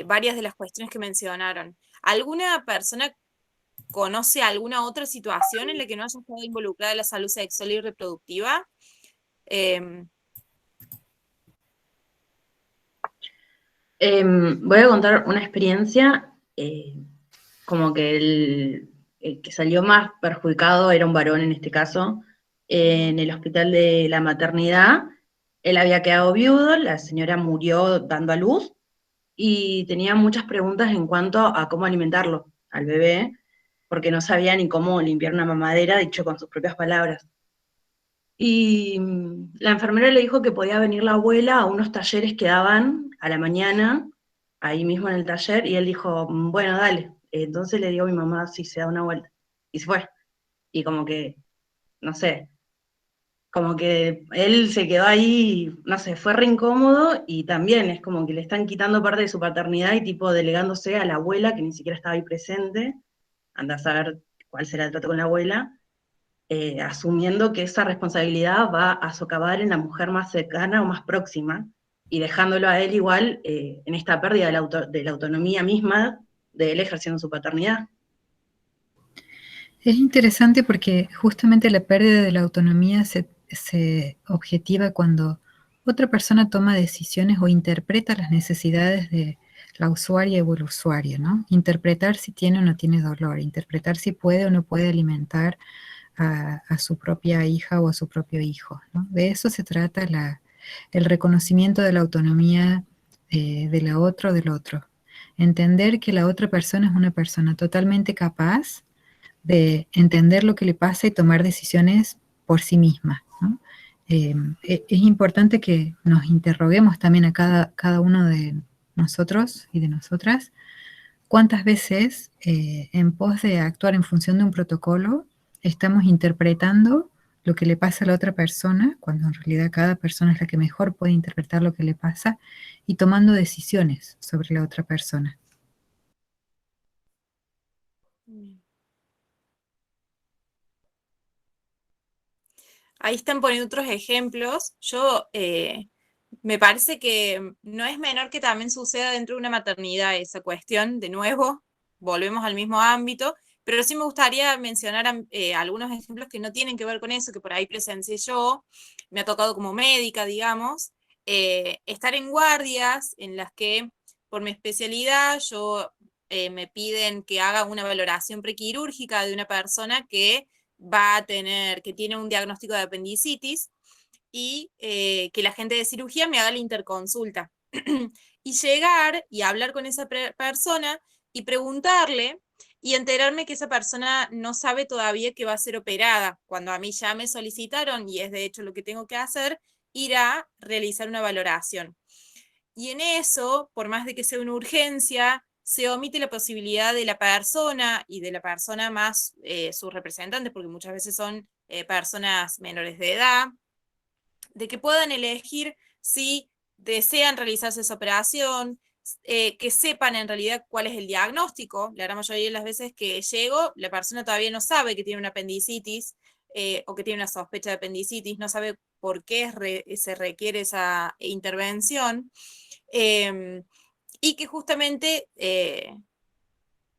Varias de las cuestiones que mencionaron. ¿Alguna persona conoce alguna otra situación en la que no haya estado involucrada la salud sexual y reproductiva? Voy a contar una experiencia, como que el que salió más perjudicado era un varón en este caso, en el hospital de la maternidad. Él había quedado viudo, la señora murió dando a luz y tenía muchas preguntas en cuanto a cómo alimentarlo al bebé, porque no sabía ni cómo limpiar una mamadera, dicho con sus propias palabras. Y la enfermera le dijo que podía venir la abuela a unos talleres que daban a la mañana, ahí mismo en el taller, y él dijo, bueno, dale. Entonces le digo a mi mamá si se da una vuelta. Y se fue. Y como que, no sé, como que él se quedó ahí, no sé, fue re incómodo, y también es como que le están quitando parte de su paternidad y tipo delegándose a la abuela, que ni siquiera estaba ahí presente, anda a saber cuál será el trato con la abuela, asumiendo que esa responsabilidad va a socavar en la mujer más cercana o más próxima, y dejándolo a él igual en esta pérdida de la autonomía misma de él ejerciendo su paternidad. Es interesante porque justamente la pérdida de la autonomía se objetiva cuando otra persona toma decisiones o interpreta las necesidades de la usuaria o el usuario, ¿no? Interpretar si tiene o no tiene dolor, interpretar si puede o no puede alimentar a su propia hija o a su propio hijo, ¿no? De eso se trata el reconocimiento de la autonomía de la otra o del otro. Entender que la otra persona es una persona totalmente capaz de entender lo que le pasa y tomar decisiones por sí misma, ¿no? Es importante que nos interroguemos también a cada uno de nosotros y de nosotras, cuántas veces en pos de actuar en función de un protocolo estamos interpretando lo que le pasa a la otra persona, cuando en realidad cada persona es la que mejor puede interpretar lo que le pasa, y tomando decisiones sobre la otra persona. Ahí están poniendo otros ejemplos. Me parece que no es menor que también suceda dentro de una maternidad esa cuestión. De nuevo, volvemos al mismo ámbito, pero sí me gustaría mencionar algunos ejemplos que no tienen que ver con eso, que por ahí presencié yo. Me ha tocado como médica, digamos, estar en guardias en las que por mi especialidad me piden que haga una valoración prequirúrgica de una persona que que tiene un diagnóstico de apendicitis, y que la gente de cirugía me haga la interconsulta. Y llegar y hablar con esa persona y preguntarle y enterarme que esa persona no sabe todavía que va a ser operada, cuando a mí ya me solicitaron, y es de hecho lo que tengo que hacer, ir a realizar una valoración. Y en eso, por más de que sea una urgencia, se omite la posibilidad de la persona y de la persona más sus representantes, porque muchas veces son personas menores de edad, de que puedan elegir si desean realizarse esa operación, que sepan en realidad cuál es el diagnóstico. La gran mayoría de las veces que llego, la persona todavía no sabe que tiene una apendicitis o que tiene una sospecha de apendicitis, no sabe por qué se requiere esa intervención, y que justamente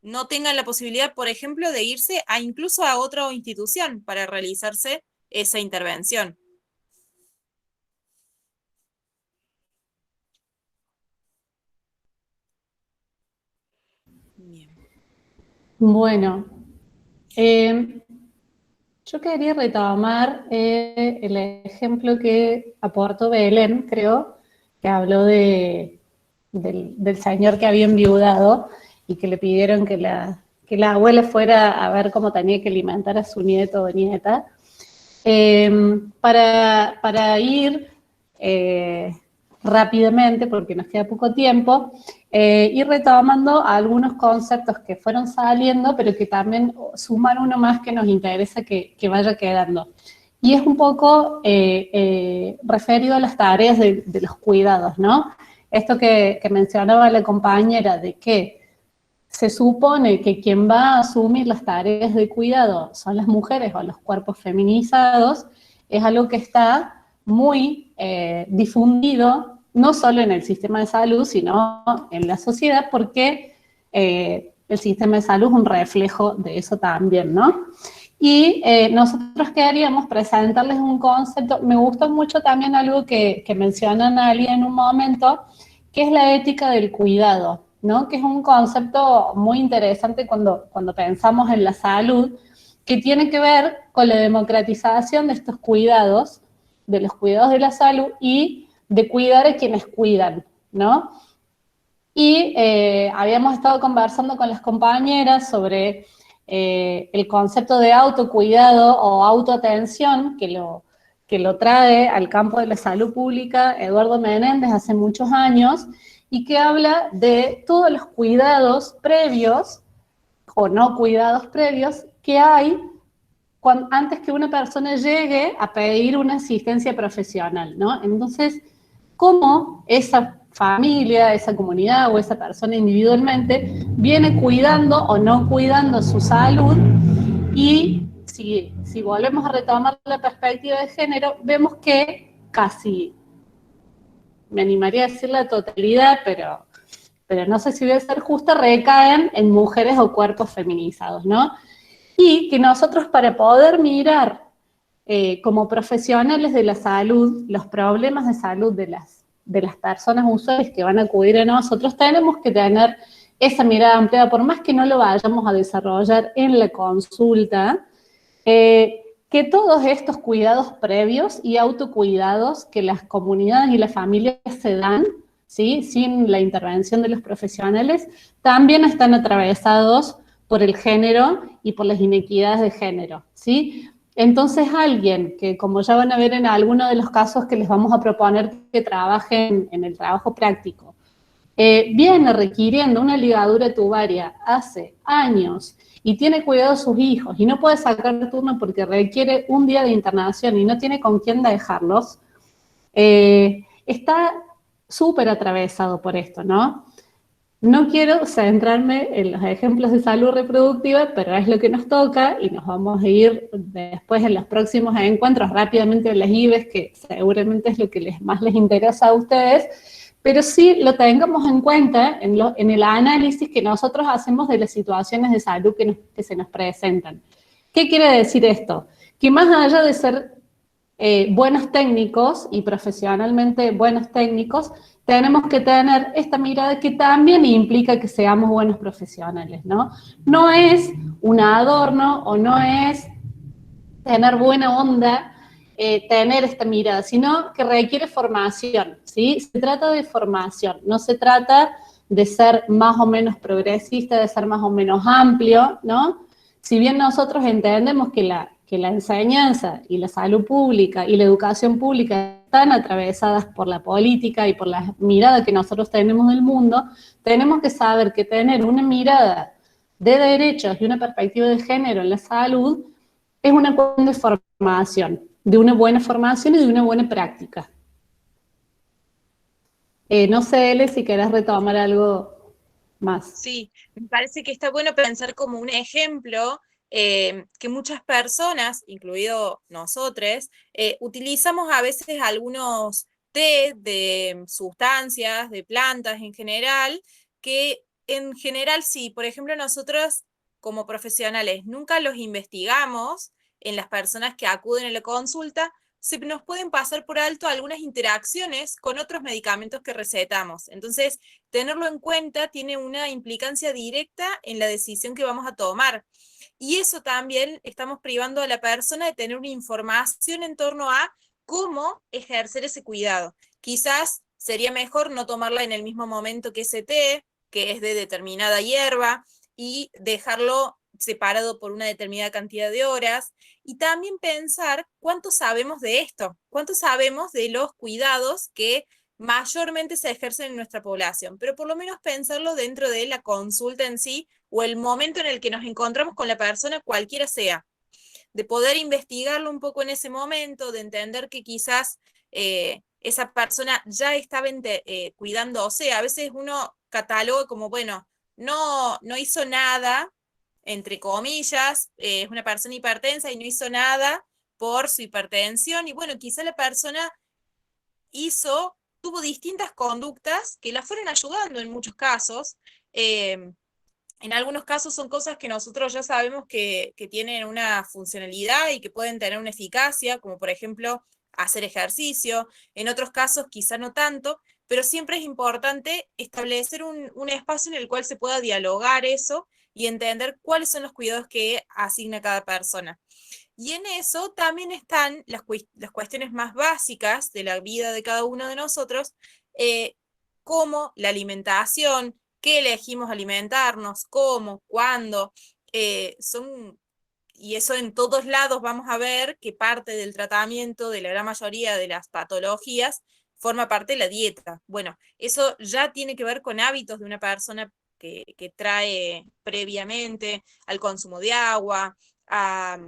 no tengan la posibilidad, por ejemplo, de irse incluso a otra institución para realizarse esa intervención. Bien. Bueno, yo quería retomar el ejemplo que aportó Belén, creo, que habló del señor que había enviudado y que le pidieron que la abuela fuera a ver cómo tenía que alimentar a su nieto o nieta. Para ir rápidamente, porque nos queda poco tiempo, ir retomando algunos conceptos que fueron saliendo, pero que también suman uno más que nos interesa que vaya quedando. Y es un poco referido a las tareas de los cuidados, ¿no? Esto que mencionaba la compañera, de que se supone que quien va a asumir las tareas de cuidado son las mujeres o los cuerpos feminizados, es algo que está muy difundido, no solo en el sistema de salud, sino en la sociedad, porque el sistema de salud es un reflejo de eso también, ¿no? Y nosotros queríamos presentarles un concepto. Me gustó mucho también algo que menciona Nalia en un momento, que es la ética del cuidado, ¿no? Que es un concepto muy interesante cuando pensamos en la salud, que tiene que ver con la democratización de estos cuidados, de los cuidados de la salud y de cuidar a quienes cuidan, ¿no? Y habíamos estado conversando con las compañeras sobre el concepto de autocuidado o autoatención, que que lo trae al campo de la salud pública Eduardo Menéndez hace muchos años, y que habla de todos los cuidados previos, o no cuidados previos, que hay antes que una persona llegue a pedir una asistencia profesional, ¿no? Entonces, cómo esa familia, esa comunidad o esa persona individualmente viene cuidando o no cuidando su salud, y si volvemos a retomar la perspectiva de género, vemos que casi, me animaría a decir la totalidad, pero no sé si voy a ser justa, recaen en mujeres o cuerpos feminizados, ¿no? Y que nosotros, para poder mirar como profesionales de la salud los problemas de salud de las personas usuarias que van a acudir a nosotros, tenemos que tener esa mirada ampliada, por más que no lo vayamos a desarrollar en la consulta, que todos estos cuidados previos y autocuidados que las comunidades y las familias se dan, ¿sí?, sin la intervención de los profesionales, también están atravesados por el género y por las inequidades de género, ¿sí? Entonces, alguien que, como ya van a ver en alguno de los casos que les vamos a proponer que trabajen en el trabajo práctico, viene requiriendo una ligadura tubaria hace años y tiene cuidado de sus hijos y no puede sacar turno porque requiere un día de internación y no tiene con quién dejarlos, está súper atravesado por esto, ¿no? No quiero centrarme en los ejemplos de salud reproductiva, pero es lo que nos toca y nos vamos a ir después en los próximos encuentros rápidamente a las IBES, que seguramente es lo que más les interesa a ustedes, pero sí lo tengamos en cuenta en el análisis que nosotros hacemos de las situaciones de salud que se nos presentan. ¿Qué quiere decir esto? Que más allá de ser buenos técnicos y profesionalmente buenos técnicos, tenemos que tener esta mirada que también implica que seamos buenos profesionales, ¿no? No es un adorno o no es tener buena onda, tener esta mirada, sino que requiere formación, ¿sí? Se trata de formación, no se trata de ser más o menos progresista, de ser más o menos amplio, ¿no? Si bien nosotros entendemos que la enseñanza y la salud pública y la educación pública están atravesadas por la política y por la mirada que nosotros tenemos del mundo, tenemos que saber que tener una mirada de derechos y una perspectiva de género en la salud es una cuestión de formación, de una buena formación y de una buena práctica. No sé, Ele, si querés retomar algo más. Sí, me parece que está bueno pensar como un ejemplo que muchas personas, incluido nosotros, utilizamos a veces algunos té de sustancias, de plantas en general, que en general sí, por ejemplo, nosotros como profesionales nunca los investigamos en las personas que acuden a la consulta, se nos pueden pasar por alto algunas interacciones con otros medicamentos que recetamos. Entonces, tenerlo en cuenta tiene una implicancia directa en la decisión que vamos a tomar. Y eso también estamos privando a la persona de tener una información en torno a cómo ejercer ese cuidado. Quizás sería mejor no tomarla en el mismo momento que ese té, que es de determinada hierba, y dejarlo separado por una determinada cantidad de horas, y también pensar cuánto sabemos de esto, cuánto sabemos de los cuidados que mayormente se ejercen en nuestra población, pero por lo menos pensarlo dentro de la consulta en sí, o el momento en el que nos encontramos con la persona, cualquiera sea, de poder investigarlo un poco en ese momento, de entender que quizás esa persona ya estaba cuidándose. A veces uno cataloga como, bueno, no hizo nada, entre comillas, es una persona hipertensa y no hizo nada por su hipertensión, y bueno, quizá la persona tuvo distintas conductas que la fueron ayudando en muchos casos. En algunos casos son cosas que nosotros ya sabemos que tienen una funcionalidad y que pueden tener una eficacia, como por ejemplo hacer ejercicio. En otros casos quizá no tanto, pero siempre es importante establecer un espacio en el cual se pueda dialogar eso y entender cuáles son los cuidados que asigna cada persona. Y en eso también están las cuestiones más básicas de la vida de cada uno de nosotros, como la alimentación, qué elegimos alimentarnos, cómo, cuándo, son y eso en todos lados vamos a ver que parte del tratamiento de la gran mayoría de las patologías forma parte de la dieta. Bueno, eso ya tiene que ver con hábitos de una persona que trae previamente al consumo de agua, a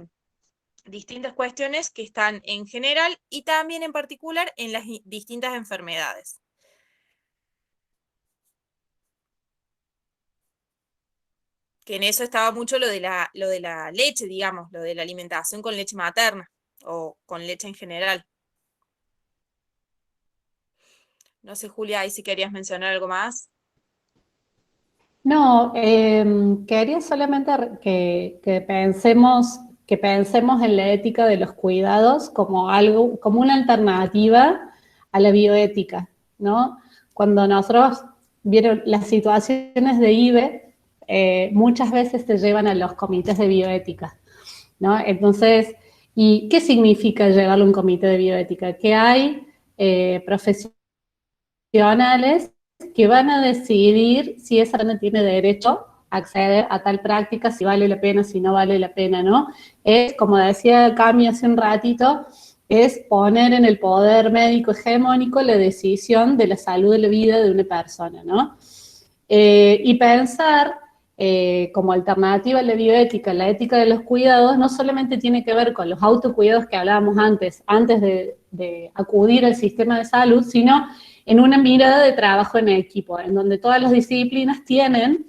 distintas cuestiones que están en general y también en particular en las distintas enfermedades. Que en eso estaba mucho lo de la leche, digamos, lo de la alimentación con leche materna o con leche en general. No sé, Julia, ahí si querías mencionar algo más. No, quería solamente que pensemos en la ética de los cuidados como algo, como una alternativa a la bioética, ¿no? Cuando nosotros vieron las situaciones de IBE, muchas veces te llevan a los comités de bioética, ¿no? Entonces, ¿y qué significa llevarlo a un comité de bioética? Que hay profesionales que van a decidir si esa persona tiene derecho a acceder a tal práctica, si vale la pena, si no vale la pena, ¿no? Es, como decía Cami hace un ratito, es poner en el poder médico hegemónico la decisión de la salud de la vida de una persona, ¿no? Y pensar como alternativa a la bioética, la ética de los cuidados, no solamente tiene que ver con los autocuidados que hablábamos antes de acudir al sistema de salud, sino en una mirada de trabajo en equipo, en donde todas las disciplinas tienen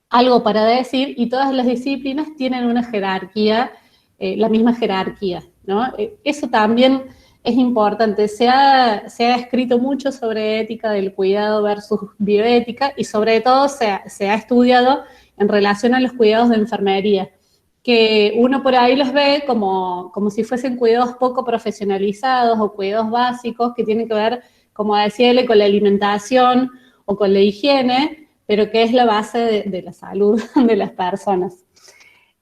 algo para decir y todas las disciplinas tienen una jerarquía, la misma jerarquía, ¿no? Eso también es importante. Se ha escrito mucho sobre ética del cuidado versus bioética y sobre todo se ha estudiado en relación a los cuidados de enfermería, que uno por ahí los ve como si fuesen cuidados poco profesionalizados o cuidados básicos que tienen que ver, como decía él, con la alimentación o con la higiene, pero que es la base de la salud de las personas.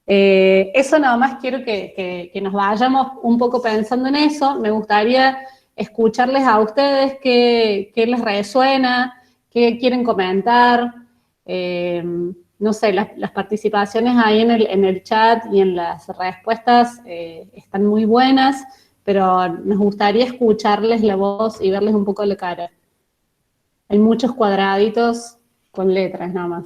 Eso nada más quiero que nos vayamos un poco pensando en eso. Me gustaría escucharles a ustedes qué les resuena, qué quieren comentar. No sé, las participaciones ahí en el chat y en las respuestas están muy buenas, pero nos gustaría escucharles la voz y verles un poco la cara. Hay muchos cuadraditos con letras nada más.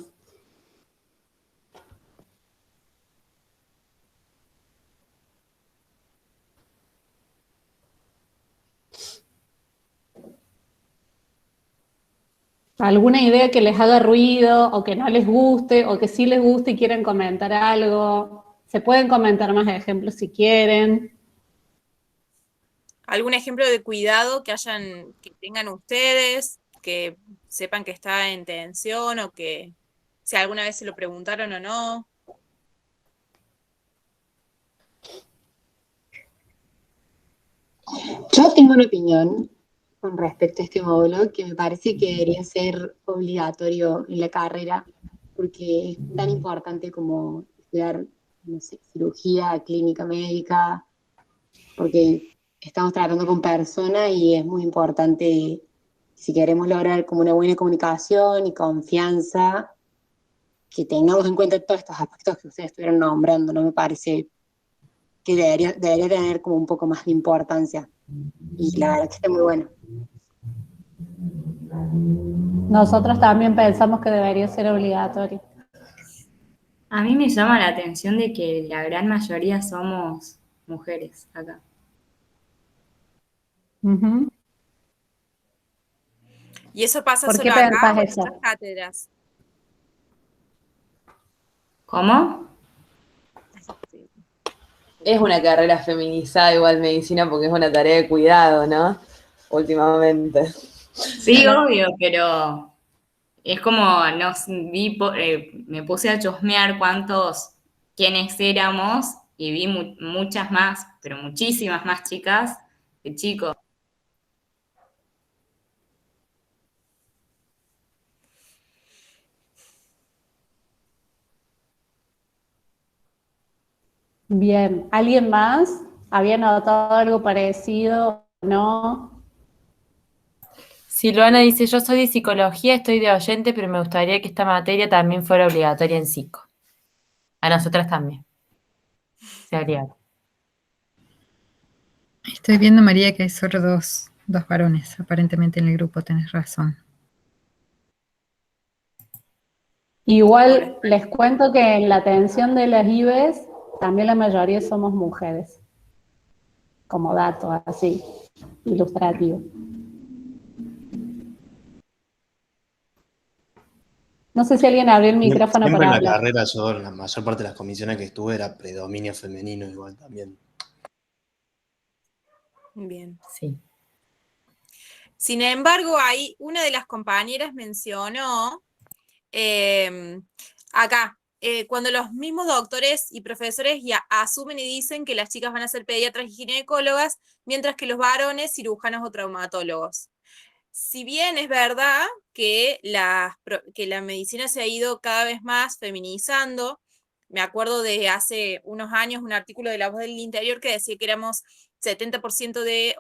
¿Alguna idea que les haga ruido o que no les guste o que sí les guste y quieren comentar algo? Se pueden comentar más ejemplos si quieren. ¿Algún ejemplo de cuidado que tengan ustedes, que sepan que está en tensión o que si alguna vez se lo preguntaron o no? Yo tengo una opinión con respecto a este módulo que me parece que debería ser obligatorio en la carrera porque es tan importante como estudiar, no sé, cirugía, clínica médica, porque estamos tratando con personas y es muy importante si queremos lograr como una buena comunicación y confianza, que tengamos en cuenta todos estos aspectos que ustedes estuvieron nombrando, ¿no? Me parece que debería tener como un poco más de importancia. Y la verdad que está muy bueno. Nosotros también pensamos que debería ser obligatorio. A mí me llama la atención de que la gran mayoría somos mujeres acá. Uh-huh. ¿Y eso pasa ¿Por solo qué acá pensás o en eso? otras cátedras? ¿Cómo? Es una carrera feminizada igual medicina porque es una tarea de cuidado, ¿no? Últimamente. Sí, obvio, pero es como, me puse a chusmear quiénes éramos y vi muchas más, pero muchísimas más chicas que chicos. Bien, ¿alguien más? ¿Había notado algo parecido o no? Silvana dice, yo soy de psicología, estoy de oyente, pero me gustaría que esta materia también fuera obligatoria en psico. A nosotras también. se haría. Estoy viendo, María, que hay solo dos varones, aparentemente en el grupo, tenés razón. Igual les cuento que en la atención de las IBES también la mayoría somos mujeres, como dato así, ilustrativo. No sé si alguien abrió el micrófono Siempre para en la hablar. carrera, yo en la mayor parte de las comisiones que estuve era predominio femenino igual también. Bien. Sí. Sin embargo, ahí una de las compañeras mencionó acá, cuando los mismos doctores y profesores ya asumen y dicen que las chicas van a ser pediatras y ginecólogas, mientras que los varones cirujanos o traumatólogos. Si bien es verdad que la medicina se ha ido cada vez más feminizando, me acuerdo de hace unos años un artículo de La Voz del Interior que decía que éramos 70% de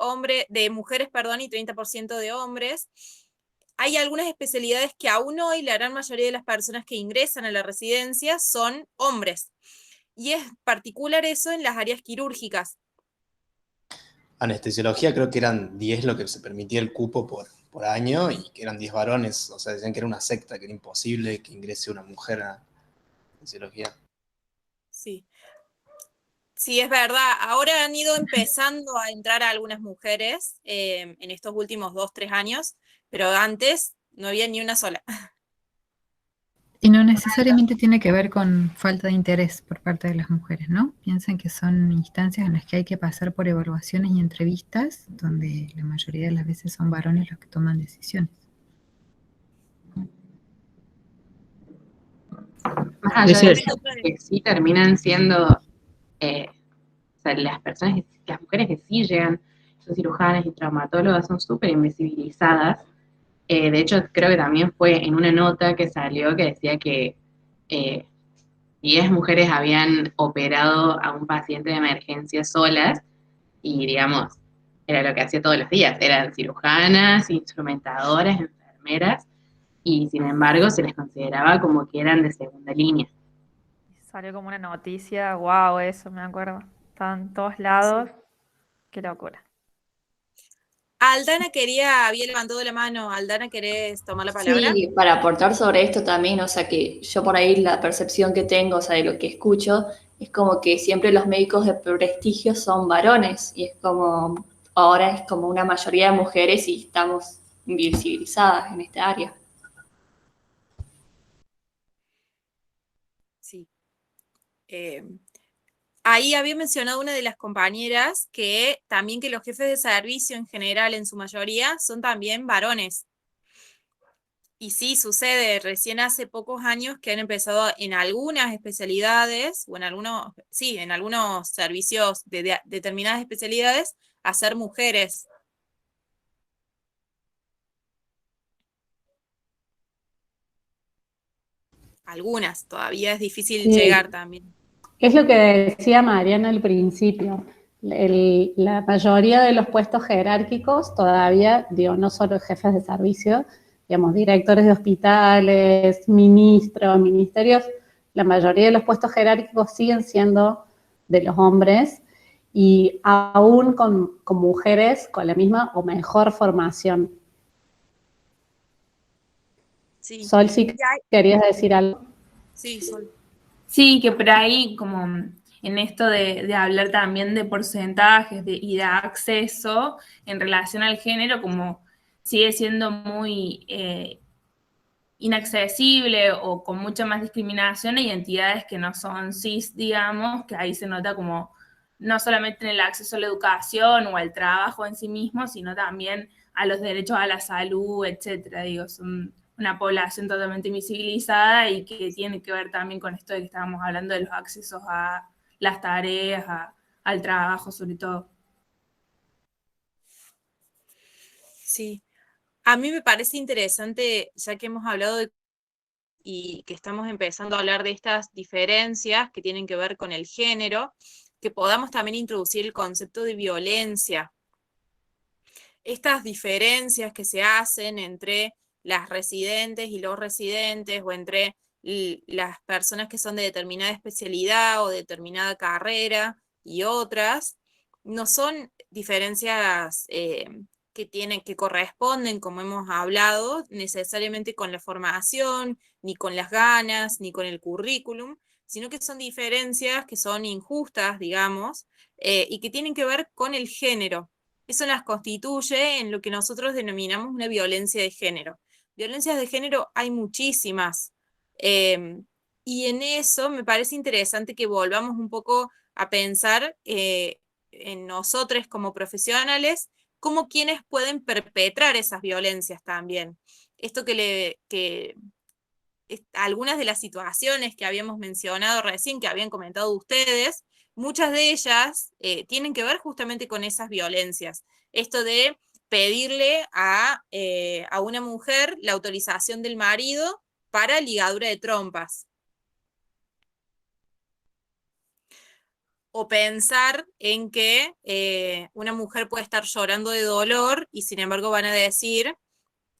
mujeres, y 30% de hombres. Hay algunas especialidades que aún hoy la gran mayoría de las personas que ingresan a la residencia son hombres. Y es particular eso en las áreas quirúrgicas. Anestesiología creo que eran 10 lo que se permitía el cupo por año y que eran 10 varones, o sea, decían que era una secta, que era imposible que ingrese una mujer a anestesiología. Sí. Sí, es verdad. Ahora han ido empezando a entrar algunas mujeres en estos últimos 2-3 años, pero antes no había ni una sola. Y no necesariamente tiene que ver con falta de interés por parte de las mujeres, ¿no? Piensan que son instancias en las que hay que pasar por evaluaciones y entrevistas, donde la mayoría de las veces son varones los que toman decisiones. Más allá de eso, que sí terminan siendo, o sea, las mujeres que sí llegan, son cirujanas y traumatólogas, son súper invisibilizadas. De hecho, creo que también fue en una nota que salió que decía que 10 mujeres habían operado a un paciente de emergencia solas y, digamos, era lo que hacía todos los días. Eran cirujanas, instrumentadoras, enfermeras y, sin embargo, se les consideraba como que eran de segunda línea. Salió como una noticia, wow, eso me acuerdo. Estaban en todos lados. Qué locura. Aldana había levantado la mano. Aldana, ¿querés tomar la palabra? Sí, para aportar sobre esto también, o sea que yo por ahí la percepción que tengo, o sea, de lo que escucho, es como que siempre los médicos de prestigio son varones y es como, ahora es como una mayoría de mujeres y estamos invisibilizadas en esta área. Sí. Ahí había mencionado una de las compañeras que también que los jefes de servicio en general, en su mayoría, son también varones. Y sí, sucede, recién hace pocos años que han empezado en algunas especialidades, o en algunos servicios de determinadas especialidades, a ser mujeres. Algunas, todavía es difícil Sí. llegar también. Es lo que decía Mariana al principio. La mayoría de los puestos jerárquicos todavía, digo, no solo jefes de servicio, digamos, directores de hospitales, ministerios, la mayoría de los puestos jerárquicos siguen siendo de los hombres y aún con mujeres con la misma o mejor formación. Sí. Sol, si querías decir algo. Sí, Sol. Sí, que por ahí, como en esto de hablar también de porcentajes y de acceso en relación al género, como sigue siendo muy inaccesible o con mucha más discriminación, hay entidades que no son cis, digamos, que ahí se nota como no solamente en el acceso a la educación o al trabajo en sí mismo, sino también a los derechos a la salud, etcétera. Digo, son una población totalmente invisibilizada y que tiene que ver también con esto de que estábamos hablando de los accesos a las tareas, al trabajo sobre todo. Sí. A mí me parece interesante, ya que hemos hablado y que estamos empezando a hablar de estas diferencias que tienen que ver con el género, que podamos también introducir el concepto de violencia. Estas diferencias que se hacen entre las residentes y los residentes, o entre las personas que son de determinada especialidad o determinada carrera y otras, no son diferencias que corresponden, como hemos hablado, necesariamente con la formación, ni con las ganas, ni con el currículum, sino que son diferencias que son injustas, digamos, y que tienen que ver con el género. Eso las constituye en lo que nosotros denominamos una violencia de género. Violencias de género hay muchísimas, y en eso me parece interesante que volvamos un poco a pensar en nosotros como profesionales, como quienes pueden perpetrar esas violencias también. Esto algunas de las situaciones que habíamos mencionado recién, que habían comentado ustedes, muchas de ellas tienen que ver justamente con esas violencias. Esto de pedirle a una mujer la autorización del marido para ligadura de trompas. O pensar en que una mujer puede estar llorando de dolor y sin embargo van a decir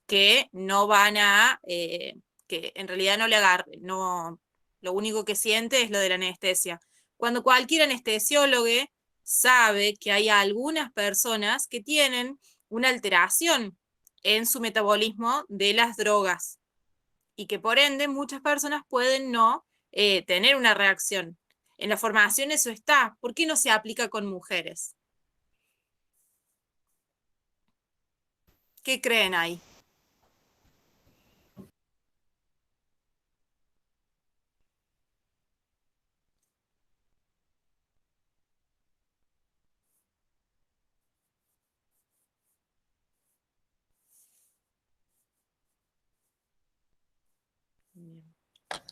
que no van a, que en realidad no le agarre, no, lo único que siente es lo de la anestesia. Cuando cualquier anestesiólogo sabe que hay algunas personas que tienen una alteración en su metabolismo de las drogas y que por ende muchas personas pueden no tener una reacción. En la formación eso está. ¿Por qué no se aplica con mujeres? ¿Qué creen ahí?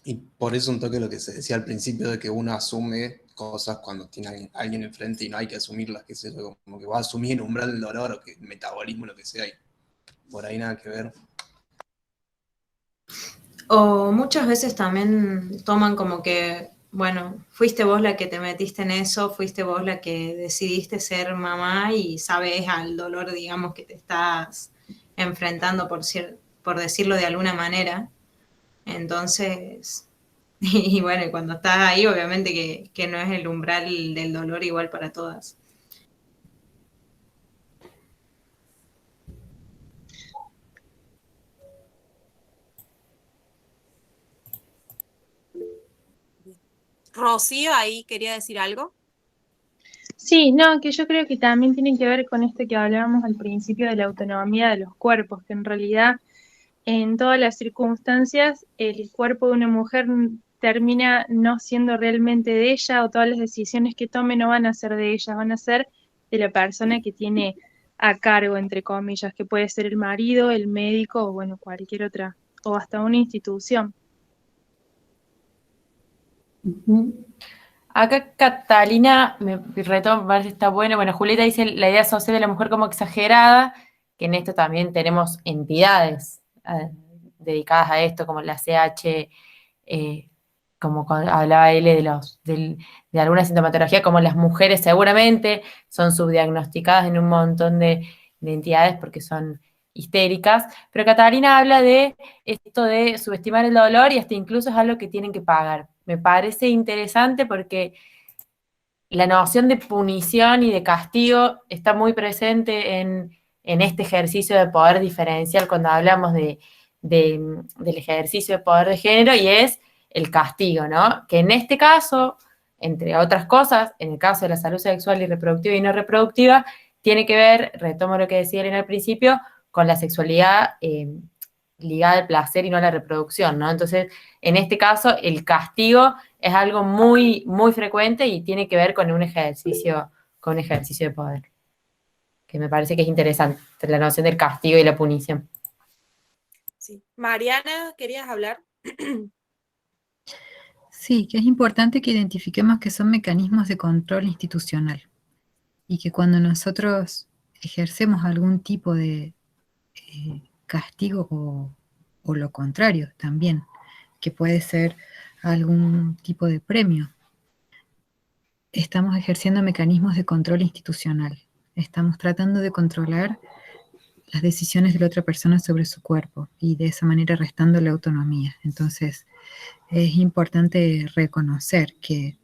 Y por eso un toque lo que se decía al principio de que uno asume cosas cuando tiene a alguien enfrente y no hay que asumirlas, que sé yo, como que va a asumir el umbral del dolor o que el metabolismo, lo que sea, y por ahí nada que ver. O muchas veces también toman como que, bueno, fuiste vos la que te metiste en eso, fuiste vos la que decidiste ser mamá y sabes al dolor, digamos, que te estás enfrentando, por decirlo de alguna manera. Entonces, y bueno, cuando estás ahí, obviamente que no es el umbral del dolor igual para todas. Rocío, ahí quería decir algo. Sí, no, que yo creo que también tiene que ver con esto que hablábamos al principio de la autonomía de los cuerpos, que en realidad en todas las circunstancias el cuerpo de una mujer termina no siendo realmente de ella, o todas las decisiones que tome no van a ser de ella, van a ser de la persona que tiene a cargo, entre comillas, que puede ser el marido, el médico o bueno, cualquier otra, o hasta una institución. Acá Catalina, me retomo, me parece que está bueno. Bueno, Julieta dice la idea social de la mujer como exagerada, que en esto también tenemos entidades dedicadas a esto, como la CH, como hablaba él de alguna sintomatología, como las mujeres seguramente son subdiagnosticadas en un montón de entidades porque son histéricas, pero Catalina habla de esto de subestimar el dolor y hasta incluso es algo que tienen que pagar. Me parece interesante porque la noción de punición y de castigo está muy presente en este ejercicio de poder diferencial cuando hablamos del ejercicio de poder de género, y es el castigo, ¿no? Que en este caso, entre otras cosas, en el caso de la salud sexual y reproductiva y no reproductiva, tiene que ver, retomo lo que decía Elena al principio, con la sexualidad ligada al placer y no a la reproducción, ¿no? Entonces, en este caso, el castigo es algo muy, muy frecuente y tiene que ver con un ejercicio de poder, que me parece que es interesante, la noción del castigo y la punición. Sí. Mariana, ¿querías hablar? Sí, que es importante que identifiquemos que son mecanismos de control institucional y que cuando nosotros ejercemos algún tipo de castigo o lo contrario también, que puede ser algún tipo de premio, estamos ejerciendo mecanismos de control institucional. Estamos tratando de controlar las decisiones de la otra persona sobre su cuerpo y de esa manera restando la autonomía. Entonces, es importante reconocer que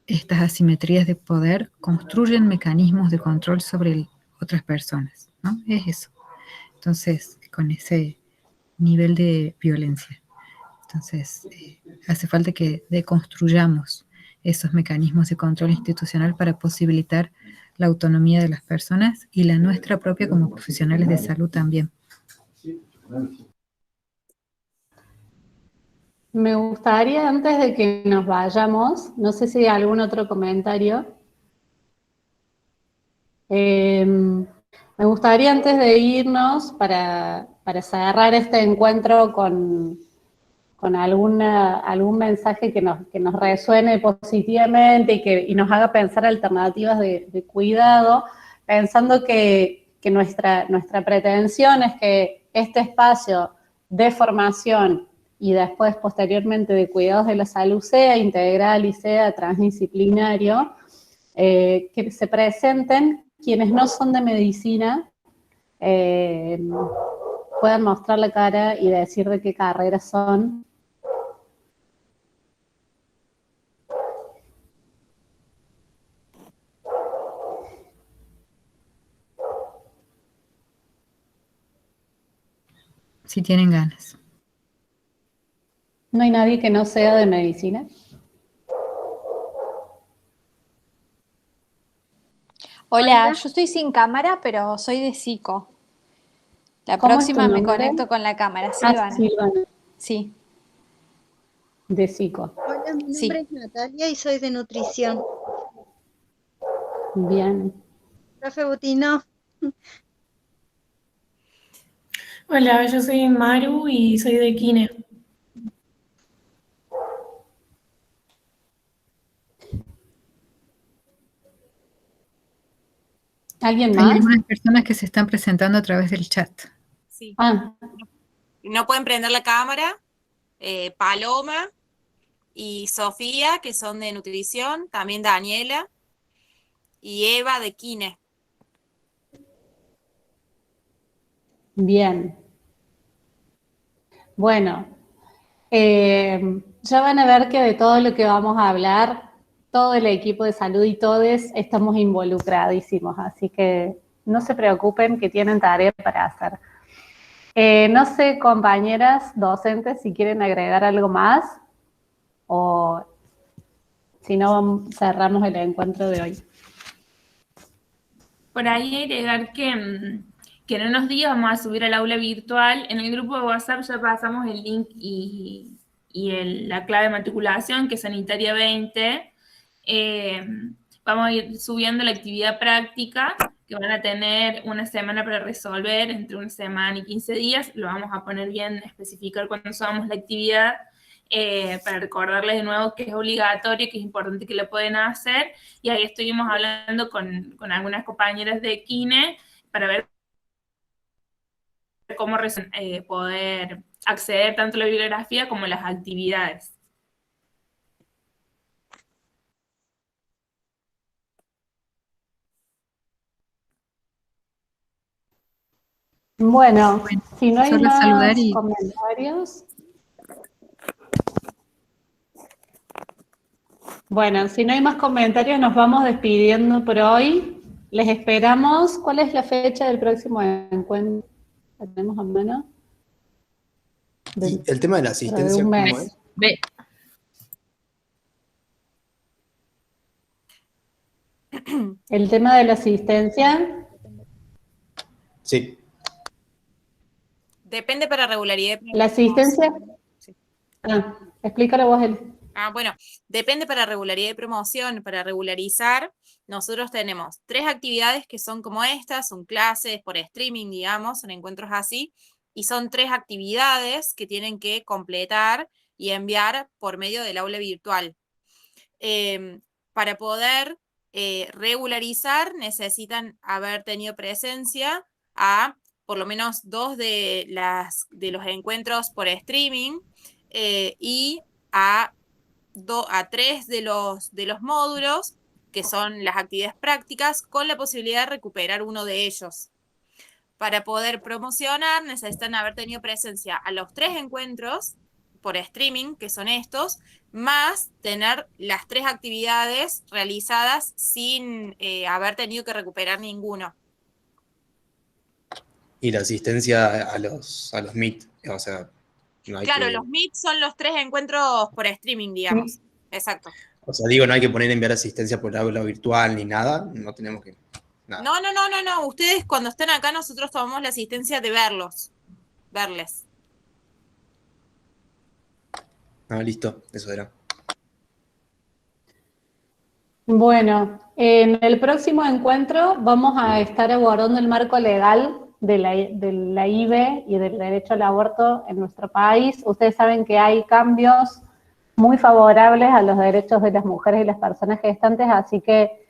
estas asimetrías de poder construyen mecanismos de control sobre otras personas, ¿no? Es eso. Entonces, con ese nivel de violencia. Entonces, hace falta que deconstruyamos esos mecanismos de control institucional para posibilitar la autonomía de las personas y la nuestra propia como profesionales de salud también. Me gustaría, antes de que nos vayamos, no sé si hay algún otro comentario. Me gustaría, antes de irnos, para cerrar este encuentro con algún mensaje que nos resuene positivamente y nos haga pensar alternativas de cuidado, pensando que nuestra pretensión es que este espacio de formación y después posteriormente de cuidados de la salud sea integral y sea transdisciplinario, que se presenten quienes no son de medicina, puedan mostrar la cara y decir de qué carreras son. Si tienen ganas. ¿No hay nadie que no sea de medicina? Hola, yo estoy sin cámara, pero soy de psico. La ¿Cómo es tu próxima me nombre? conecto con la cámara, Ah, Silvana. Silvana. Sí. De psico. Hola, mi nombre es Natalia y soy de nutrición. Bien. Profe Butino. Hola, yo soy Maru y soy de Kine. ¿Alguien Hay más? algunas personas que se están presentando a través del chat. Sí. Ah. No pueden prender la cámara. Paloma y Sofía, que son de nutrición, también Daniela, y Eva de Kine. Bien. Bueno, ya van a ver que de todo lo que vamos a hablar, todo el equipo de salud y todos estamos involucradísimos, así que no se preocupen que tienen tarea para hacer. No sé, compañeras docentes, si quieren agregar algo más o si no, cerramos el encuentro de hoy. Por ahí agregar que en unos días vamos a subir al aula virtual. En el grupo de WhatsApp ya pasamos el link y la clave de matriculación, que es Sanitaria 20. Vamos a ir subiendo la actividad práctica, que van a tener una semana para resolver, entre una semana y 15 días. Lo vamos a poner bien, especificar cuándo subamos la actividad, para recordarles de nuevo que es obligatorio, que es importante que lo pueden hacer. Y ahí estuvimos hablando con algunas compañeras de Kine para ver cómo poder acceder tanto a la bibliografía como a las actividades. Bueno, si no hay solo más saludar comentarios. Bueno, si no hay más comentarios, nos vamos despidiendo por hoy. Les esperamos. ¿Cuál es la fecha del próximo encuentro? ¿La tenemos a mano? Y el tema de la asistencia, un ¿cómo mes. es? El tema de la asistencia. Sí. Depende para regularidad. La asistencia. Ah, explícalo vos, Eli. Bueno, depende para regularidad de promoción. Para regularizar, nosotros tenemos 3 actividades que son como estas, son clases por streaming, digamos, son encuentros así, y son 3 actividades que tienen que completar y enviar por medio del aula virtual. Para poder regularizar, necesitan haber tenido presencia a por lo menos 2 de los encuentros por streaming, y a 3 de los módulos, que son las actividades prácticas, con la posibilidad de recuperar uno de ellos. Para poder promocionar, necesitan haber tenido presencia a los 3 encuentros por streaming, que son estos, más tener las 3 actividades realizadas sin haber tenido que recuperar ninguno. Y la asistencia a los Meet, o sea, no hay Claro, que... los Meet son los 3 encuentros por streaming, digamos. Exacto. O sea, digo, no hay que poner enviar asistencia por aula virtual ni nada, no tenemos que... Nada. No. Ustedes cuando estén acá, nosotros tomamos la asistencia de verles. Ah, listo, eso era. Bueno, en el próximo encuentro vamos a estar abordando el marco legal de la IVE y del derecho al aborto en nuestro país. Ustedes saben que hay cambios muy favorables a los derechos de las mujeres y las personas gestantes, así que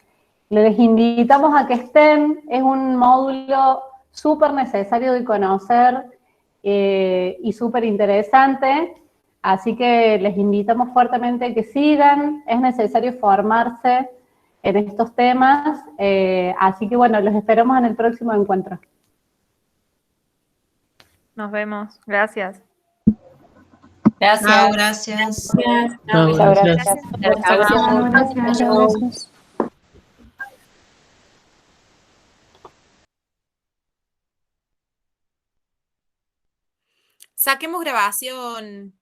les invitamos a que estén. Es un módulo súper necesario de conocer y súper interesante, así que les invitamos fuertemente a que sigan. Es necesario formarse en estos temas, así que bueno, los esperamos en el próximo encuentro. Nos vemos. Gracias. Gracias. Chao, gracias. Muchas gracias. Gracias. Saquemos grabación.